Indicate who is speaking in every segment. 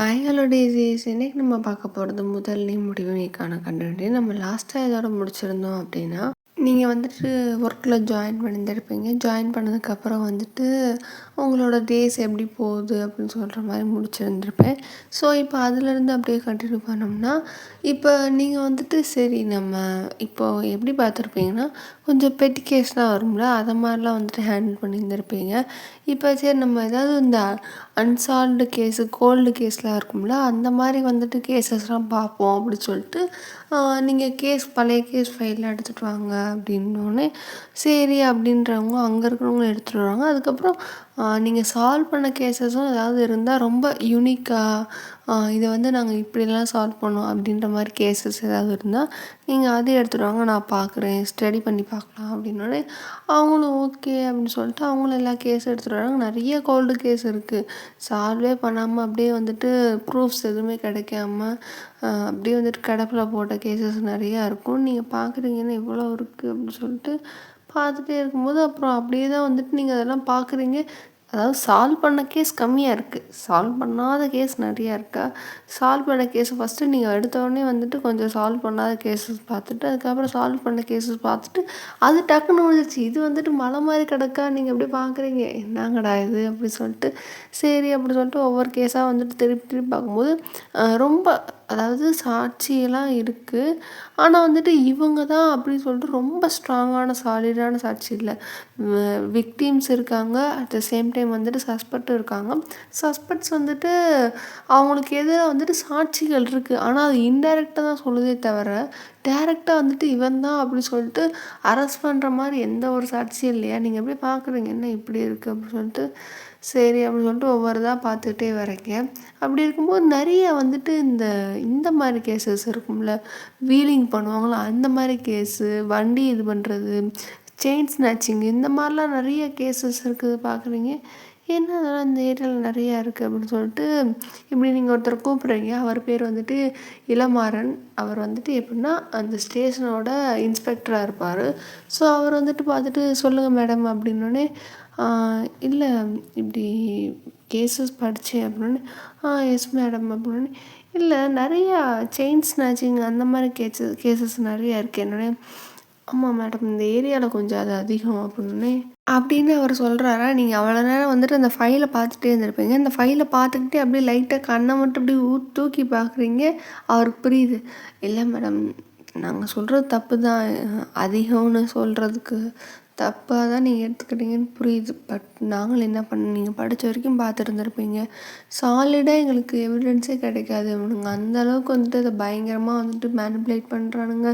Speaker 1: Hi hello டேஸீஸ். இன்னைக்கு நம்ம பார்க்க போகிறது முதல் நீ முடிவு நீக்கான கண்டென்ட். நம்ம லாஸ்ட்டாக இதோட முடிச்சிருந்தோம் அப்படின்னா, நீங்கள் வந்துட்டு ஒர்க்கில் ஜாயின் பண்ணியிருந்திருப்பீங்க. ஜாயின் பண்ணதுக்கப்புறம் வந்துட்டு உங்களோட டேஸ் எப்படி போகுது அப்படின்னு சொல்கிற மாதிரி முடிச்சிருந்திருப்பேன். ஸோ இப்போ அதிலேருந்து அப்படியே கண்டினியூ பண்ணோம்னா, இப்போ நீங்கள் வந்துட்டு சரி நம்ம இப்போது எப்படி பார்த்துருப்பீங்கன்னா, கொஞ்சம் பெட்டி கேஸ்லாம் வரும்ல, அதை மாதிரிலாம் வந்துட்டு ஹேண்டில் பண்ணியிருந்திருப்பீங்க. இப்போ சரி நம்ம ஏதாவது இந்த அன்சால்வ்டு கேஸு, கோல்டு கேஸ்லாம் இருக்கும்ல, அந்த மாதிரி வந்துட்டு கேஸஸ்லாம் பார்ப்போம் அப்படி சொல்லிட்டு நீங்கள் பழைய கேஸ் ஃபைல்லாம் எடுத்துகிட்டு வாங்க அப்படின்னோடனே சரி அப்படின்றவங்க அங்கே இருக்கிறவங்க எடுத்துகிட்டு வருவாங்க. அதுக்கப்புறம் நீங்கள் சால்வ் பண்ண கேஸஸும் ஏதாவது இருந்தால் ரொம்ப யூனிக்காக இதை வந்து நாங்கள் இப்படிலாம் சால்வ் பண்ணோம் அப்படின்ற மாதிரி கேஸஸ் ஏதாவது இருந்தால் நீங்கள் அதே எடுத்துகிட்டு வாங்க, நான் பார்க்குறேன், ஸ்டடி பண்ணி பார்க்கலாம் அப்படின்னோடனே அவங்களும் ஓகே அப்படின்னு சொல்லிட்டு அவங்களும் எல்லா கேஸும் எடுத்துகிட்டு வராங்க. நிறைய கோல்டு கேஸ் இருக்குது, சால்வே பண்ணாமல் அப்படியே வந்துட்டு ப்ரூஃப்ஸ் எதுவுமே கிடைக்காம அப்படியே வந்துட்டு கிடப்பில் போட்ட கேஸஸ் நிறையா இருக்கும். நீங்கள் பார்க்குறீங்கன்னா இவ்வளோ இருக்குது அப்படின்னு சொல்லிட்டு பார்த்துட்டே இருக்கும்போது அப்புறம் அப்படியே தான் வந்துட்டு நீங்கள் அதெல்லாம் பார்க்குறீங்க. அதாவது சால்வ் பண்ண கேஸ் கம்மியாக இருக்குது, சால்வ் பண்ணாத கேஸ் நிறையா இருக்கா. சால்வ் பண்ண கேஸை ஃபஸ்ட்டு நீங்கள் எடுத்தோடனே வந்துட்டு கொஞ்சம் சால்வ் பண்ணாத கேஸஸ் பார்த்துட்டு அதுக்கப்புறம் சால்வ் பண்ண கேஸஸ் பார்த்துட்டு அது டக்குன்னு முடிஞ்சிச்சு. இது வந்துட்டு மலை மாதிரி கிடக்கா, நீங்கள் எப்படி பார்க்குறீங்க, என்னங்கடா இது அப்படி சொல்லிட்டு சரி அப்படி சொல்லிட்டு ஒவ்வொரு கேஸாக வந்துட்டு திருப்பி திருப்பி பார்க்கும்போது ரொம்ப அதாவது சாட்சியெல்லாம் இருக்குது, ஆனால் வந்துட்டு இவங்க தான் அப்படின்னு சொல்லிட்டு ரொம்ப ஸ்ட்ராங்கான சாலிடான சாட்சி இல்லை. விக்டிம்ஸ் இருக்காங்க, அட் த சேம் டைம் வந்துட்டு சஸ்பெக்டும் இருக்காங்க. சஸ்பெக்ட்ஸ் வந்துட்டு அவங்களுக்கு எதிராக வந்துட்டு சாட்சிகள் இருக்குது, ஆனால் அது இன்டைரக்டாக தான் சொல்லுதே தவிர டேரெக்டாக வந்துட்டு இவன் தான் அப்படின்னு சொல்லிட்டு அரெஸ்ட் பண்ணுற மாதிரி எந்த ஒரு சாட்சியும் இல்லையா. நீங்கள் எப்படி பார்க்குறீங்க, என்ன இப்படி இருக்குது அப்படின்னு சொல்லிட்டு சரி அப்படின்னு சொல்லிட்டு ஒவ்வொரு இதாக பார்த்துக்கிட்டே வரீங்க. அப்படி இருக்கும்போது நிறைய வந்துட்டு இந்த இந்த மாதிரி கேஸஸ் இருக்கும்ல, வீலிங் பண்ணுவாங்களோ அந்த மாதிரி கேஸு, வண்டி இது பண்ணுறது, செயின் ஸ்நாச்சிங், இந்த மாதிரிலாம் நிறைய கேஸஸ் இருக்குது பார்க்குறீங்க. ஏன்னா அதெல்லாம் இந்த ஏரியாவில் நிறையா இருக்குது அப்படின்னு சொல்லிட்டு இப்படி நீங்கள் ஒருத்தர் கூப்பிட்றீங்க. அவர் பேர் வந்துட்டு இளமாறன். அவர் வந்துட்டு எப்படின்னா அந்த ஸ்டேஷனோட இன்ஸ்பெக்டராக இருப்பார். ஸோ அவர் வந்துட்டு பார்த்துட்டு சொல்லுங்கள் மேடம் அப்படின்னோடனே இல்லை இப்படி கேஸஸ் படித்தேன் அப்படின்னு எஸ் மேடம் அப்படின்னு. இல்லை நிறையா செயின் ஸ்நாச்சிங் அந்த மாதிரி கேஸஸ் நிறையா இருக்குது என்னோடனே. ஆமாம் மேடம், இந்த ஏரியாவில் கொஞ்சம் அது அதிகம் அப்படின்னு அவர் சொல்கிறாரா. நீங்கள் அவ்வளோ நேரம் வந்துட்டு அந்த ஃபைலை பார்த்துட்டே இருந்திருப்பீங்க. அந்த ஃபைலை பார்த்துக்கிட்டே அப்படியே லைட்டாக கண்ணை மட்டும் அப்படியே தூக்கி பார்க்குறீங்க. அவருக்கு புரியுது, இல்லை மேடம் நாங்கள் சொல்கிறது தப்பு தான், அதிகம்னு சொல்கிறதுக்கு தப்பாக தான் நீங்கள் எடுத்துக்கிட்டீங்கன்னு புரியுது. பட் நாங்களும் என்ன பண்ண, நீங்கள் படித்த வரைக்கும் பார்த்துருந்துருப்பீங்க, சாலிடாக எங்களுக்கு எவிடன்ஸே கிடைக்காது. அவனுங்க அந்தளவுக்கு வந்துட்டு அதை பயங்கரமாக வந்துட்டு மேனிப்புலேட் பண்ணுறானுங்க,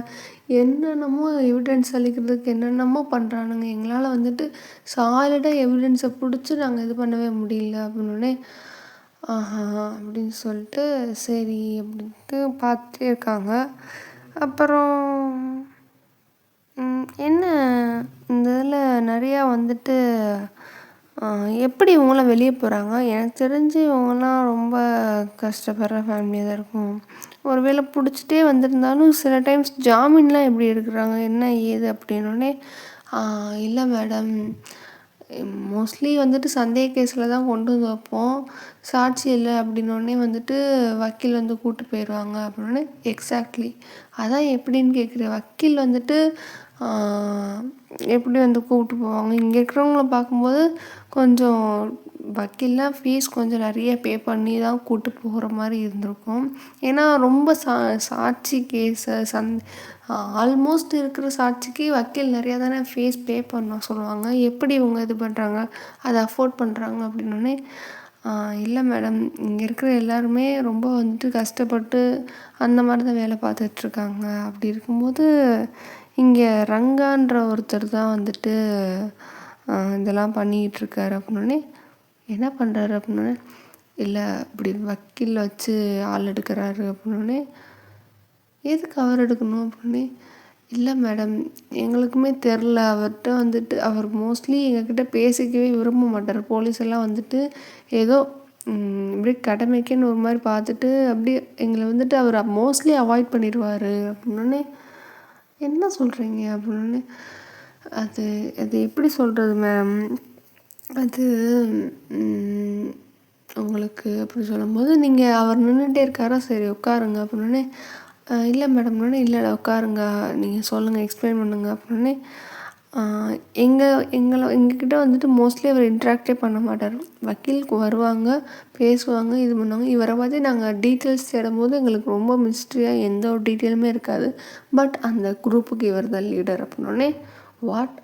Speaker 1: என்னென்னமோ எவிடன்ஸ் அளிக்கிறதுக்கு என்னென்னமோ பண்ணுறானுங்க. எங்களால் வந்துட்டு சாலிடாக எவிடன்ஸை பிடிச்சி நாங்கள் இது பண்ணவே முடியல அப்படின்னோடனே ஆஹா அப்படின்னு சொல்லிட்டு சரி அப்படின்ட்டு பார்த்துட்டே இருக்காங்க. அப்புறம் என்ன இந்த இதில் நிறையா வந்துட்டு எப்படி இவங்களாம் வெளியே போகிறாங்க. எனக்கு தெரிஞ்சு இவங்கெல்லாம் ரொம்ப கஷ்டப்படுற ஃபேமிலியாக தான் இருக்கும். ஒரு வேளை பிடிச்சிட்டே வந்திருந்தாலும் சில டைம்ஸ் ஜாமீன்லாம் எப்படி எடுக்கிறாங்க என்ன ஏது அப்படின்னோடனே இல்லை மேடம், மோஸ்ட்லி வந்துட்டு சந்தேக கேஸில் தான் கொண்டு வந்து வைப்போம், சாட்சி இல்லை அப்படின்னோடனே வந்துட்டு வக்கீல் வந்து கூப்பிட்டு போயிடுவாங்க அப்படின்னோடனே. எக்ஸாக்ட்லி அதான் எப்படின்னு கேட்குறேன். வக்கீல் வந்துட்டு எப்படி வந்து கூப்பிட்டு போவாங்க. இங்கே இருக்கிறவங்கள பார்க்கும்போது கொஞ்சம் வக்கீல்லாம் ஃபீஸ் கொஞ்சம் நிறைய பே பண்ணி தான் கூப்பிட்டு போகிற மாதிரி இருந்திருக்கும். ஏன்னா ரொம்ப சாட்சி கேஸை ஆல்மோஸ்ட் இருக்கிற சாட்சிக்கு வக்கீல் நிறையா தானே ஃபீஸ் பே பண்ண சொல்லுவாங்க. எப்படி இவங்க இது பண்ணுறாங்க, அதை அஃபோர்ட் பண்ணுறாங்க அப்படின்னோடனே இல்லை மேடம், இங்கே இருக்கிற எல்லாருமே ரொம்ப வந்துட்டு கஷ்டப்பட்டு அந்த மாதிரி தான் வேலை பார்த்துட்ருக்காங்க. அப்படி இருக்கும்போது இங்கே ரங்கான்ற ஒருத்தர் தான் வந்துட்டு இதெல்லாம் பண்ணிகிட்ருக்காரு அப்படின்னோடனே. என்ன பண்ணுறாரு அப்படின்னோடனே. இல்லை இப்படி வக்கீல் வச்சு ஆள் எடுக்கிறாரு அப்படின்னோடனே. எதுக்கு அவர் எடுக்கணும் அப்படின்னு. இல்லை மேடம் எங்களுக்குமே தெரில, அவர்கிட்ட வந்துட்டு அவர் மோஸ்ட்லி எங்ககிட்ட பேசிக்கவே விரும்ப மாட்டார். போலீஸ் எல்லாம் வந்துட்டு ஏதோ இப்படி கடமைக்குன்னு ஒரு மாதிரி பார்த்துட்டு அப்படியே எங்களை வந்துட்டு அவர் மோஸ்ட்லி அவாய்ட் பண்ணிடுவார் அப்படின்னோடனே. என்ன சொல்கிறீங்க அப்படின்னோடனே. அது அது எப்படி சொல்கிறது மேம், அது உங்களுக்கு அப்படின்னு சொல்லும்போது, நீங்கள் அவர் நின்றுட்டே இருக்காரா, சரி உட்காருங்க அப்படின்னோடனே, இல்லை மேடம்னோடனே, இல்லை உட்காருங்க, நீங்கள் சொல்லுங்கள், எக்ஸ்பிளைன் பண்ணுங்க அப்படின்னோடனே, எங்ககிட்ட வந்துட்டு மோஸ்ட்லி அவர் இன்ட்ராக்டே பண்ண மாட்டார். வக்கீலுக்கு வருவாங்க, பேசுவாங்க, இது பண்ணுவாங்க. இவரை பற்றி நாங்கள் டீட்டெயில்ஸ் தேடும்போது எங்களுக்கு ரொம்ப மிஸ்ட்ரியாக எந்த ஒரு டீட்டெயிலுமே இருக்காது. பட் அந்த குரூப்புக்கு இவர் தான் லீடர் அப்படின்னோடனே, வாட்,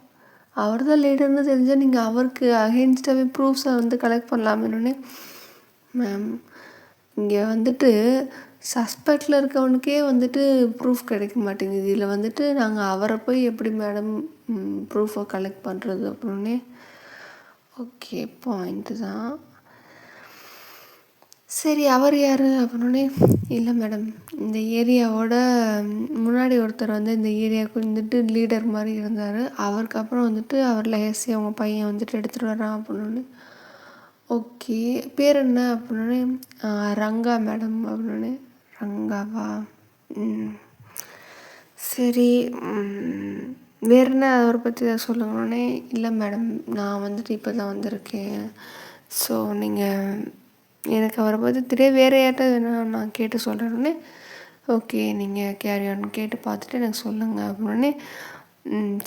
Speaker 1: அவர் தான் லீடர்னு தெரிஞ்சால் நீங்கள் அவருக்கு அகெயின்ஸ்டாகவே ப்ரூஃப்ஸை வந்து கலெக்ட் பண்ணலாமேனோடனே, மேம் இங்கே வந்துட்டு சஸ்பெக்டில் இருக்கவனுக்கே வந்துட்டு ப்ரூஃப் கிடைக்க மாட்டேங்குது. இதில் வந்துட்டு நாங்கள் அவரை போய் எப்படி மேடம் ப்ரூஃபை கலெக்ட் பண்ணுறது அப்படின்னே, ஓகே பாயிண்ட்டு தான். சரி அவர் யார் அப்படின்னே, இல்லை மேடம் இந்த ஏரியாவோட முன்னாடி ஒருத்தர் வந்து இந்த ஏரியாவுக்கு வந்துட்டு லீடர் மாதிரி இருந்தார். அவருக்கு அப்புறம் வந்துட்டு அவர் லேசி அவங்க பையன் வந்துட்டு எடுத்துகிட்டு வரான் அப்படின்னே, ஓகே பேர் என்ன அப்படின்னே, ரங்கா மேடம் அப்படின்னே, ரங்காவா, சரி வேறு என்ன அவரை பற்றி தான் சொல்லுங்கன்னே, இல்லை மேடம் நான் வந்துட்டு இப்போ தான் வந்திருக்கேன், ஸோ நீங்கள் எனக்கு அவரை பற்றி தெரியாது, வேறு யார்கிட்ட நான் கேட்டு சொல்கிறேன்னே, ஓகே நீங்கள் கேரி ஆன் கேட்டு பார்த்துட்டு எனக்கு சொல்லுங்கள் அப்படின்னே,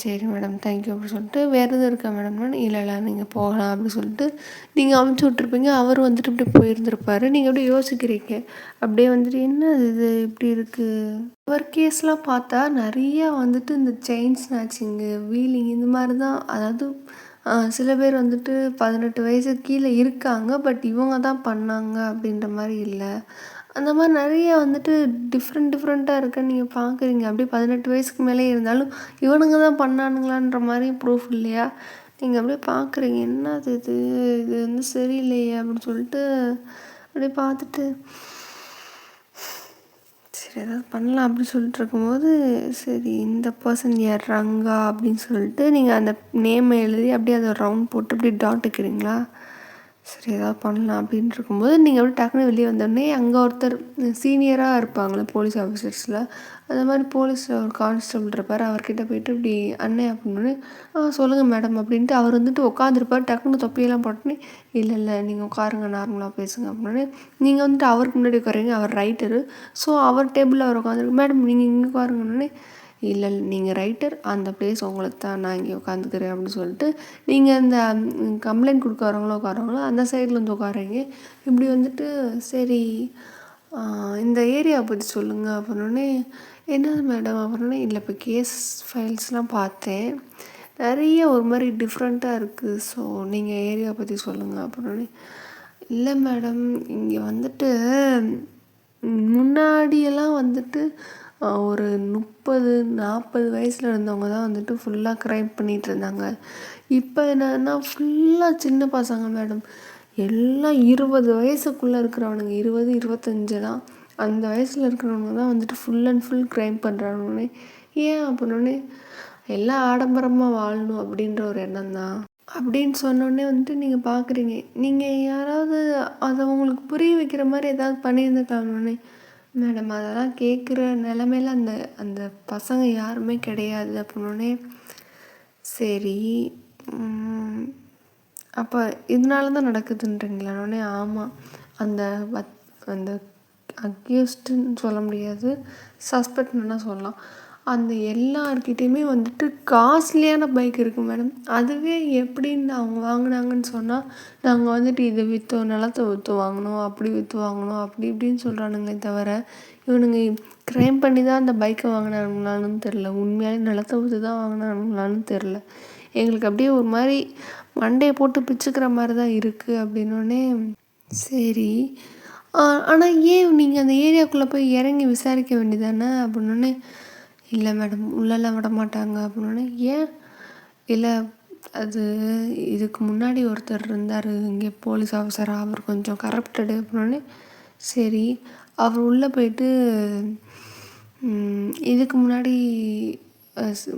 Speaker 1: சரி மேடம் தேங்க்யூ அப்படின்னு சொல்லிட்டு, வேறு எதுவும் இருக்கா மேடம்னு, இல்லை நீங்கள் போகலாம் அப்படின்னு சொல்லிட்டு நீங்கள் அமுச்சு விட்ருப்பீங்க. அவர் வந்துட்டு இப்படி போயிருந்துருப்பார். நீங்கள் அப்படியே யோசிக்கிறீங்க, அப்படியே வந்துட்டு என்ன இது இப்படி இருக்குது. அவர் கேஸ்லாம் பார்த்தா நிறையா வந்துட்டு இந்த செயின் ஸ்நாச்சிங்கு, வீலிங் இந்த மாதிரி தான். அதாவது சில பேர் வந்துட்டு 18 வயசுக்கு கீழே இருக்காங்க, பட் இவங்க தான் பண்ணாங்க அப்படின்ற மாதிரி இல்லை. அந்த மாதிரி நிறைய வந்துட்டு டிஃப்ரெண்ட்டாக இருக்குன்னு நீங்கள் பார்க்குறீங்க. அப்படியே 18 வயசுக்கு மேலே இருந்தாலும் இவனுங்க தான் பண்ணானுங்களான்ற மாதிரியும் ப்ரூஃப் இல்லையா. நீங்கள் அப்படியே பார்க்குறீங்க, என்னது இது இது வந்து சரியில்லையே அப்படின்னு சொல்லிட்டு அப்படியே பார்த்துட்டு, சரி ஏதாவது பண்ணலாம் அப்படின்னு சொல்லிட்டு இருக்கும்போது, சரி இந்த பர்சன் யார் ரங்கா அப்படின்னு சொல்லிட்டு நீங்கள் அந்த நேமை எழுதி அப்படியே அதை ரவுண்ட் போட்டு அப்படி டாட் வைக்கிறீங்களா. சரி ஏதாவது பண்ணலாம் அப்படின்ட்டு இருக்கும்போது நீங்கள் அப்படியே டக்குன்னு வெளியே வந்தோடனே அங்கே ஒருத்தர் சீனியராக இருப்பாங்களே போலீஸ் ஆஃபீஸர்ஸில், அந்த மாதிரி போலீஸில் ஒரு கான்ஸ்டபிள் இருப்பார். அவர்கிட்ட போய்ட்டு இப்படி அண்ணே அப்படின்னே, சொல்லுங்கள் மேடம் அப்படின்ட்டு அவர் வந்துட்டு உட்காந்துருப்பார். டக்குன்னு தொப்பியெல்லாம் போட்டோன்னே, இல்லை நீங்கள் உட்காருங்க நார்மலாக பேசுங்க அப்படின்னே, நீங்கள் வந்துட்டு அவருக்கு முன்னாடி உட்காருங்க. அவர் ரைட்டரு, ஸோ அவர் டேபிளில் அவர் உட்காந்துருக்கு. மேடம் நீங்கள் இங்கே உட்காருங்கன்னே, இல்லை நீங்கள் ரைட்டர், அந்த பிளேஸ் உங்களுக்கு தான், நான் இங்கே உட்காந்துக்கிறேன் அப்படின்னு சொல்லிட்டு நீங்கள் இந்த கம்ப்ளைண்ட் கொடுக்க வரவங்களோ உட்காரவங்களோ அந்த சைடில் வந்து உட்காருங்க. இப்படி வந்துட்டு சரி இந்த ஏரியாவை பற்றி சொல்லுங்கள் அப்படின்னோடனே, என்னது மேடம் அப்படின்னே, இல்லை இப்போ கேஸ் ஃபைல்ஸ்லாம் பார்த்தேன், நிறைய ஒரு மாதிரி டிஃப்ரெண்ட்டாக இருக்குது, ஸோ நீங்கள் ஏரியாவை பற்றி சொல்லுங்கள் அப்படின்னோடனே, இல்லை மேடம் இங்கே வந்துட்டு முன்னாடியெல்லாம் வந்துட்டு ஒரு 30-40 வயசில் இருந்தவங்க தான் வந்துட்டு ஃபுல்லாக க்ரைம் பண்ணிகிட்டு இருந்தாங்க. இப்போ என்னன்னா ஃபுல்லாக சின்ன பசங்க மேடம், எல்லாம் 20 வயசுக்குள்ளே இருக்கிறவனுங்க, 20-25 அந்த வயசில் இருக்கிறவங்க தான் வந்துட்டு ஃபுல் அண்ட் ஃபுல் க்ரைம் பண்ணுறானுன்னே. ஏன் அப்படின்னோடனே, எல்லாம் ஆடம்பரமாக வாழணும் அப்படின்ற ஒரு எண்ணம் தான் அப்படின்னு சொன்னோடனே வந்துட்டு நீங்கள் பார்க்குறீங்க, நீங்கள் யாராவது அதை உங்களுக்கு புரிய வைக்கிற மாதிரி ஏதாவது பண்ணியிருந்துருக்காங்கன்னே, மேடம் அதெல்லாம் கேட்குற நிலமையில அந்த அந்த பசங்க யாருமே கிடையாது அப்படின்னோடனே, சரி அப்போ இதனால தான் நடக்குதுன்றீங்களானே. ஆமாம், அந்த அந்த அக்யூஸ்டுன்னு சொல்ல முடியாது, சஸ்பெக்ட்னா சொல்லலாம், அந்த எல்லார்கிட்டையுமே வந்துட்டு காஸ்ட்லியான பைக் இருக்குது மேடம். அதுவே எப்படின்னு அவங்க வாங்கினாங்கன்னு சொன்னால், நாங்கள் வந்துட்டு இதை விற்றோம், நிலத்தை விற்று வாங்கினோம், அப்படி விற்று வாங்கினோம், அப்படி இப்படின்னு சொல்கிறானுங்களே தவிர, இவனுங்க க்ரைம் பண்ணி தான் அந்த பைக்கை வாங்கினானுங்களான்னு தெரில, உண்மையாலே நிலத்தை விற்று தான் வாங்கினானுங்களான்னு தெரில. எங்களுக்கு அப்படியே ஒரு மாதிரி மண்டையை போட்டு பிச்சுக்கிற மாதிரி தான் இருக்குது அப்படின்னோடனே, சரி ஆனால் ஏன் நீங்கள் அந்த ஏரியாவுக்குள்ளே போய் இறங்கி விசாரிக்க வேண்டியதானே அப்படின்னோடனே, இல்லை மேடம் உள்ளெல்லாம் விட மாட்டாங்க அப்படின்னோடனே, ஏன் இல்லை அது இதுக்கு முன்னாடி ஒருத்தர் இருந்தார் இங்கே போலீஸ் ஆஃபீஸராக, அவர் கொஞ்சம் கரப்டடு அப்படின்னோடனே, சரி அவர் உள்ளே போயிட்டு இதுக்கு முன்னாடி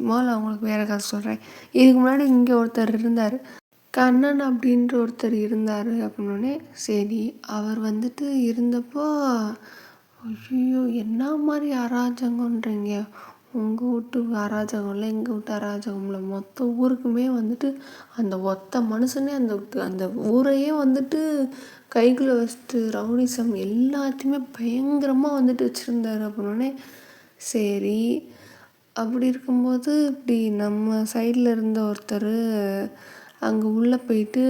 Speaker 1: முதல்ல அவங்களுக்கு வேறு கதை சொல்கிறேன். இதுக்கு முன்னாடி இங்கே ஒருத்தர் இருந்தார், கண்ணன் அப்படின்ற ஒருத்தர் இருந்தார் அப்படின்னோடனே, சரி அவர் வந்துட்டு இருந்தப்போ, ஐயோ என்ன மாதிரி அராஜகன்றீங்க, உங்கள் வீட்டு அராஜகம் இல்லை, எங்கள் வீட்டு அராஜகம் இல்லை, மொத்த ஊருக்குமே வந்துட்டு அந்த ஒத்த மனுஷனே அந்த அந்த ஊரையே வந்துட்டு கைக்குள்ளே வச்சுட்டு ரவுடிசம் எல்லாத்தையுமே பயங்கரமாக வந்துட்டு வச்சுருந்தாரு. அப்படின்னே சரி, அப்படி இருக்கும்போது இப்படி நம்ம சைடில் இருந்த ஒருத்தர் அங்கே உள்ளே போயிட்டு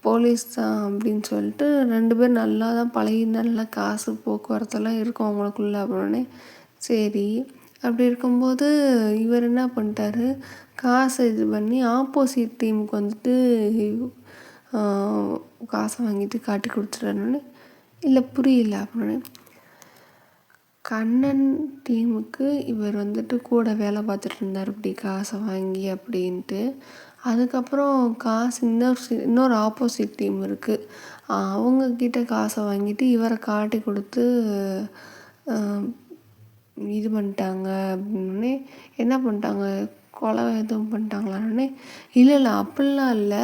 Speaker 1: போலீஸ் தான் அப்படின்னு சொல்லிட்டு 2 பேர் நல்லா தான் பழகி நல்லா காசு போக்குவரத்தெல்லாம் இருக்கும் அவங்களுக்குள்ள. அப்படின்னே சரி, அப்படி இருக்கும்போது இவர் என்ன பண்ணிட்டாரு, காசை இது பண்ணி ஆப்போசிட் டீமுக்கு வந்துட்டு காசை வாங்கிட்டு காட்டி கொடுத்துட்டாருன்னு. இல்லை புரியல அப்படின்னு. கண்ணன் டீமுக்கு இவர் வந்துட்டு கூட வேலை பார்த்துட்டு இருந்தார் இப்படி காசை வாங்கி அப்படின்ட்டு. அதுக்கப்புறம் காசு இன்னொரு ஆப்போசிட் டீம் இருக்குது, அவங்கக்கிட்ட காசை வாங்கிட்டு இவரை காட்டி கொடுத்து இது பண்ணிட்டாங்க அப்படின்னே. என்ன பண்ணிட்டாங்க, கொலை எதுவும் பண்ணிட்டாங்களான்னே. இல்லை அப்படிலாம் இல்லை,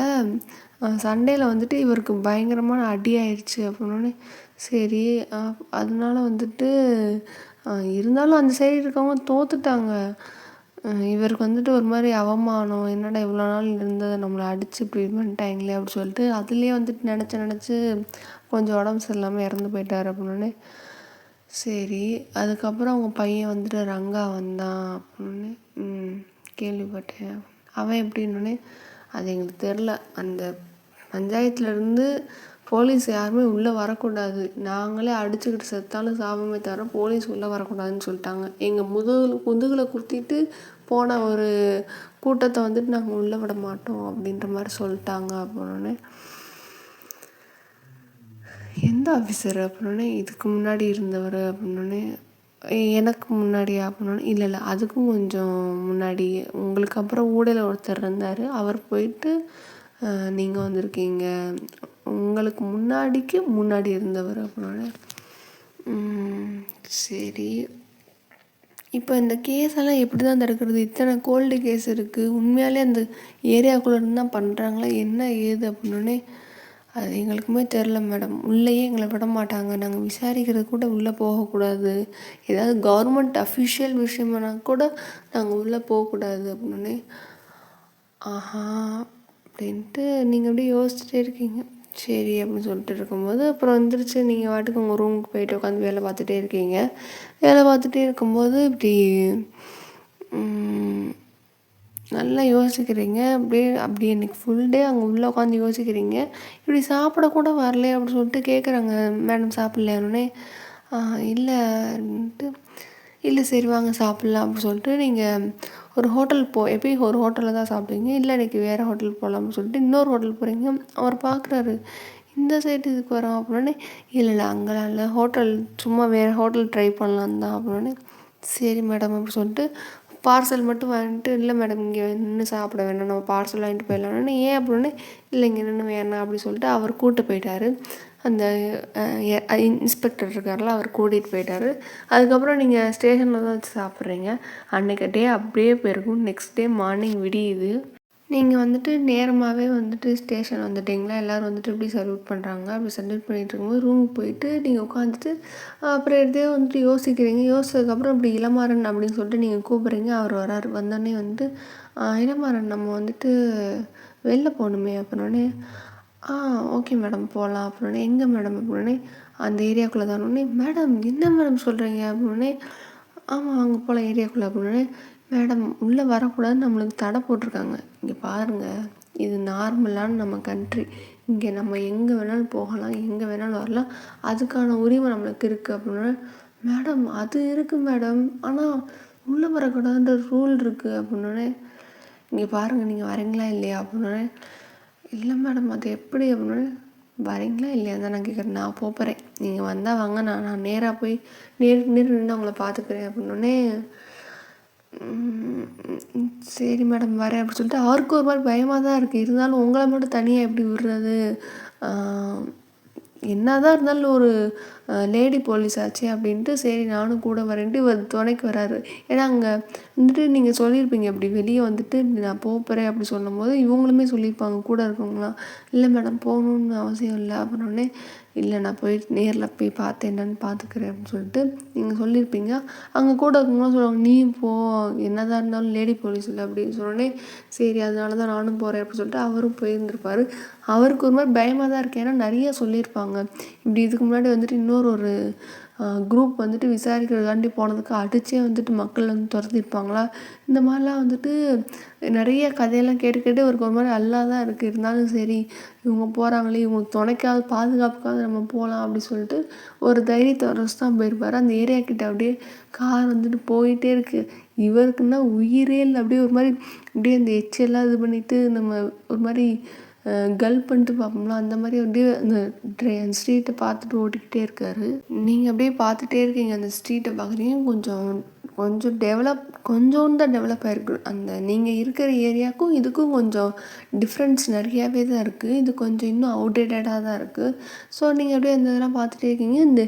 Speaker 1: சண்டையில் வந்துட்டு இவருக்கு பயங்கரமான அடி ஆயிடுச்சு அப்படின்னே. சரி, அதனால வந்துட்டு இருந்தாலும் அந்த சைடு இருக்கவங்க தோத்துட்டாங்க. இவருக்கு வந்துட்டு ஒரு மாதிரி அவமானம், என்னடா இவ்வளோ நாள் இருந்ததை நம்மளை அடித்து இப்படி பண்ணிட்டாங்களே அப்படி சொல்லிட்டு அதுலேயே வந்துட்டு நினச்சி கொஞ்சம் உடம்பு சரியில்லாமல் இறந்து போயிட்டார் அப்படின்னே. சரி, அதுக்கப்புறம் அவங்க பையன் வந்துட்டு ரங்கா வந்தான் அப்படின்னு கேள்விப்பட்டேன். அவன் எப்படின்னே அது எங்களுக்கு தெரில. அந்த பஞ்சாயத்துலேருந்து போலீஸ் யாருமே உள்ளே வரக்கூடாது, நாங்களே அடிச்சுக்கிட்டு செத்தாலும் சாபமே தவிர போலீஸ் உள்ளே வரக்கூடாதுன்னு சொல்லிட்டாங்க. எங்கள் முதுகில் குத்திட்டு போன ஒரு கூட்டத்தை வந்துட்டு நாங்கள் உள்ளே விட மாட்டோம் அப்படின்ற மாதிரி சொல்லிட்டாங்க அப்படின்னே. எந்த ஆஃபீஸர் அப்படின்னே. இதுக்கு முன்னாடி இருந்தவர் அப்படின்னே. எனக்கு முன்னாடி அப்படின்னே. இல்லை அதுக்கும் கொஞ்சம் முன்னாடி, உங்களுக்கு அப்புறம் ஊடையில் ஒருத்தர் இருந்தார், அவர் போயிட்டு நீங்கள் வந்திருக்கீங்க, உங்களுக்கு முன்னாடி இருந்தவர் அப்படின்னே. சரி, இப்போ இந்த கேஸெல்லாம் எப்படி தான் தடுக்கிறது, இத்தனை கோல்டு கேஸ் இருக்குது, உண்மையாலே அந்த ஏரியாக்குள்ளே இருந்து தான் பண்ணுறாங்களா என்ன ஏது அப்படின்னே. அது எங்களுக்குமே தெரில மேடம், உள்ளேயே எங்களை விட மாட்டாங்க, நாங்கள் விசாரிக்கிறது கூட உள்ளே போகக்கூடாது, ஏதாவது கவர்மெண்ட் அஃபிஷியல் விஷயமானா கூட நாங்கள் உள்ளே போகக்கூடாது அப்படின்னே. ஆஹா அப்படின்ட்டு நீங்கள் அப்படியே யோசிச்சுட்டே இருக்கீங்க. சரி அப்படின்னு சொல்லிட்டு இருக்கும்போது அப்புறம் வந்துருச்சு, நீங்கள் வாட்டுக்கு உங்கள் ரூமுக்கு போயிட்டு உட்காந்து வேலை பார்த்துட்டே இருக்கீங்க. வேலை பார்த்துட்டே இருக்கும்போது இப்படி நல்லா யோசிக்கிறீங்க. அப்படி எனக்கு ஃபுல் டே அங்கே உள்ளே உட்காந்து யோசிக்கிறீங்க. இப்படி சாப்பிடக்கூட வரலையே அப்படின்னு சொல்லிட்டு கேட்குறாங்க, மேடம் சாப்பிட்லையானே. இல்லைன்ட்டு. இல்லை சரி வாங்க சாப்பிட்லாம் அப்படின்னு சொல்லிட்டு நீங்கள் ஒரு ஹோட்டல் எப்பயும் ஒரு ஹோட்டலில் தான் சாப்பிடுவீங்க, இல்லை இன்றைக்கி வேறு ஹோட்டல் போகலாம்னு சொல்லிட்டு இன்னொரு ஹோட்டல் போகிறீங்க. அவர் பார்க்குறாரு, இந்த சைடு இதுக்கு வரோம் அப்படின்னே. இல்லை அங்கெல்லாம் இல்லை, ஹோட்டல் சும்மா வேறு ஹோட்டல் ட்ரை பண்ணலான்னு தான் அப்படின்னே. சரி மேடம் அப்படி சொல்லிட்டு பார்சல் மட்டும் வாங்கிட்டு, இல்லை மேடம் இங்கே நின்று சாப்பிட வேணாம், நம்ம பார்சல் வாங்கிட்டு போயிடலான்னு. ஏன் அப்படின்னு. இல்லை இங்கே நின்று வேணாம் அப்படின்னு சொல்லிட்டு அவர் கூப்பிட்டு போயிட்டார். அந்த இன்ஸ்பெக்டர் இருக்கார்ல, அவர் கூட்டிகிட்டு போயிட்டார். அதுக்கப்புறம் நீங்கள் ஸ்டேஷனில் தான் வச்சு சாப்பிட்றீங்க. அன்றைக்கி டே அப்படியே போயிருக்கும். நெக்ஸ்ட் டே மார்னிங் விடியுது. நீங்கள் வந்துட்டு நேரமாகவே வந்துட்டு ஸ்டேஷன் வந்துட்டிங்களா, எல்லோரும் வந்துட்டு இப்படி சல்யூட் பண்ணுறாங்க. அப்படி சல்யூட் பண்ணிகிட்டு இருக்கும்போது ரூமுக்கு போயிட்டு நீங்கள் உட்காந்துட்டு அப்புறம் எதையோ வந்துட்டு யோசிக்கிறீங்க. யோசிச்சதுக்கப்புறம் இப்படி இளமாறன் அப்படின்னு சொல்லிட்டு நீங்கள் கூப்பிட்றீங்க. அவர் வராரு. வந்தோடனே வந்துட்டு இளமாறன் நம்ம வந்துட்டு வெளில போகணுமே அப்படின்னோடனே. ஓகே மேடம் போகலாம் அப்படின்னே. எங்கே மேடம் அப்படின்னே. அந்த ஏரியாக்குள்ளே தானே. மேடம் என்ன மேடம் சொல்கிறீங்க அப்படின்னே. ஆமாம் அங்கே போகலாம் ஏரியாக்குள்ளே அப்படின்னே. மேடம் உள்ளே வரக்கூடாதுன்னு நம்மளுக்கு தடை போட்டிருக்காங்க. இங்கே பாருங்கள், இது நார்மலான நம்ம கண்ட்ரி, இங்கே நம்ம எங்கே வேணாலும் போகலாம், எங்கே வேணாலும் வரலாம், அதுக்கான உரிமை நம்மளுக்கு இருக்குது அப்படின்னா. மேடம் அது இருக்குது மேடம், ஆனால் உள்ளே வரக்கூடாதுன்ற ரூல் இருக்குது அப்படின்னோடனே. இங்கே பாருங்கள் நீங்கள் வரீங்களா இல்லையா அப்படின்னோடனே. இல்லை மேடம் அது எப்படி அப்படின்னோடனே. வரீங்களா இல்லையா தான் நான் கேட்குறேன், நான் போகிறேன், நீங்கள் வந்தால் வாங்க, நான் நேராக போய் நேருக்கு நின்று அவங்கள பார்த்துக்கிறேன் அப்படின்னோடனே. சரி மேடம் வரேன் அப்படின்னு சொல்லிட்டு அவருக்கு ஒரு மாதிரி பயமாக தான் இருக்குது. இருந்தாலும் உங்களை மட்டும் தனியாக எப்படி விடுறது, என்ன தான் இருந்தாலும் ஒரு லேடி போலீஸ் ஆச்சு அப்படின்ட்டு சரி நானும் கூட வரேன்ட்டு இவர் துணைக்கு வராரு. ஏன்னா அங்கே வந்துட்டு நீங்கள் சொல்லியிருப்பீங்க அப்படி வெளியே வந்துட்டு நான் போகிறேன் அப்படி சொல்லும் போது இவங்களுமே சொல்லியிருப்பாங்க கூட இருக்கவங்களாம், இல்லை மேடம் போகணுன்னு அவசியம் இல்லை அப்படின்னோடனே. இல்லை நான் போயிட்டு நேரில் போய் பார்த்து என்னன்னு பார்த்துக்கிறேன் அப்படின்னு சொல்லிட்டு நீங்கள் சொல்லியிருப்பீங்க. அங்கே கூட இருக்கவங்களாம் சொல்லுவாங்க, நீ போ, என்னதான் இருந்தாலும் லேடி போலீஸ் இல்லை அப்படின்னு சொன்னோடனே சரி அதனால தான் நானும் போகிறேன் அப்படின்னு சொல்லிட்டு அவரும் போயிருந்திருப்பார். அவருக்கு ஒரு மாதிரி பயமாக தான் இருக்குது. ஏன்னா நிறைய சொல்லியிருப்பாங்க. இப்படி இதுக்கு முன்னாடி வந்துட்டு இன்னொரு குரூப் வந்துட்டு விசாரிக்கிறதுக்காண்டி போனதுக்கு அடித்தே வந்துட்டு மக்கள் வந்து துரத்திருப்பாங்களா. இந்த மாதிரிலாம் வந்துட்டு நிறைய கதையெல்லாம் கேட்டு அவருக்கு ஒரு மாதிரி அல்லா தான் இருக்குது. இருந்தாலும் சரி இவங்க போகிறாங்களே, இவங்களுக்கு துணைக்காவது பாதுகாப்புக்காவது நம்ம போகலாம் அப்படி சொல்லிட்டு ஒரு தைரியத்தை வச்சு தான் போயிருப்பார். அந்த ஏரியா கிட்ட அப்படியே கார் வந்துட்டு போயிட்டே இருக்குது. இவருக்குன்னா உயிரே இல்லை. அப்படியே ஒரு மாதிரி அப்படியே அந்த எச்செல்லாம் இது பண்ணிவிட்டு நம்ம ஒரு மாதிரி கல் பண்ணிட்டு பார்ப்போம்ல, அந்த மாதிரி அப்படியே அந்த ஸ்ட்ரீட்டை பார்த்துட்டு ஓட்டிக்கிட்டே இருக்காரு. நீங்கள் அப்படியே பார்த்துட்டே இருக்கீங்க. அந்த ஸ்ட்ரீட்டை பார்க்குறீங்க. கொஞ்சம் கொஞ்சோண்டு தான் டெவலப் ஆகிருக்கு. அந்த நீங்கள் இருக்கிற ஏரியாவுக்கும் இதுக்கும் கொஞ்சம் டிஃப்ரென்ஸ் நிறையாவே தான் இருக்குது. இது கொஞ்சம் இன்னும் அவுடேட்டடாக தான் இருக்குது. ஸோ நீங்கள் அப்படியே அந்த இதெல்லாம் பார்த்துட்டே இருக்கீங்க. இந்த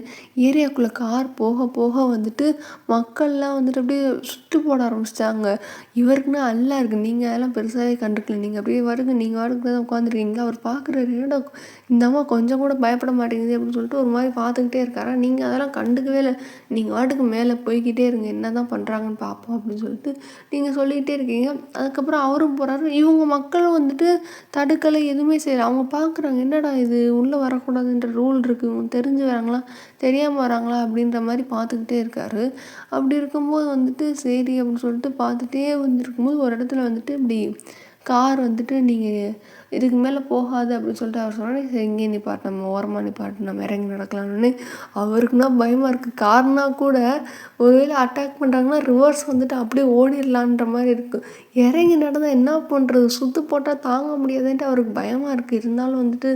Speaker 1: ஏரியாக்குள்ளே கார் போக போக வந்துட்டு மக்கள்லாம் வந்துட்டு அப்படியே சுட்டு போட ஆரம்பிச்சிட்டாங்க. இவருக்குன்னா அல்லா இருக்குது. நீங்கள் அதெல்லாம் பெருசாகவே கண்டுக்கல. நீங்கள் அப்படியே நீங்கள் வாடகை தான் உட்காந்துருக்கீங்க. அவர் பார்க்குறாரு, என்னடா இந்த அம்மா கொஞ்சம் கூட பயப்பட மாட்டேங்குது அப்படின்னு சொல்லிட்டு ஒரு மாதிரி பார்த்துக்கிட்டே இருக்காரா. நீங்கள் அதெல்லாம் கண்டுக்கவே இல்லை. நீங்கள் வாட்டுக்கு மேலே போய்கிட்டே இருங்க, என்ன தான் பண்ணுறாங்கன்னு பார்ப்போம் அப்படின்னு சொல்லிட்டு நீங்கள் சொல்லிகிட்டே இருக்கீங்க. அதுக்கப்புறம் அவரும் போகிறாரு. இவங்க மக்களும் வந்துட்டு தடுக்கலை, எதுவுமே செய்யலை. அவங்க பார்க்குறாங்க, என்னடா இது உள்ளே வரக்கூடாதுன்ற ரூல் இருக்குது, இவங்க தெரிஞ்சு வராங்களா தெரியாமல் வராங்களா அப்படின்ற மாதிரி பார்த்துக்கிட்டே இருக்காரு. அப்படி இருக்கும்போது வந்துட்டு சரி அப்படின்னு சொல்லிட்டு பார்த்துட்டே வந்துருக்கும்போது ஒரு இடத்துல வந்துட்டு இப்படி கார் வந்துட்டு நீங்கள் இதுக்கு மேலே போகாது அப்படின்னு சொல்லிட்டு அவர் சொன்னாலே சரி இங்கே நிப்பாட்டு, நம்ம ஓரமாக நிப்பாட்டு, நம்ம இறங்கி நடக்கலாம்னு. அவருக்குன்னா பயமாக இருக்குது. கார்னா கூட ஒருவேளை அட்டாக் பண்ணுறாங்கன்னா ரிவர்ஸ் வந்துட்டு அப்படியே ஓடிடலான்ற மாதிரி இருக்குது. இறங்கி நடந்தால் என்ன பண்ணுறது, சுற்று போட்டால் தாங்க முடியாதுன்ட்டு அவருக்கு பயமாக இருக்குது. இருந்தாலும் வந்துட்டு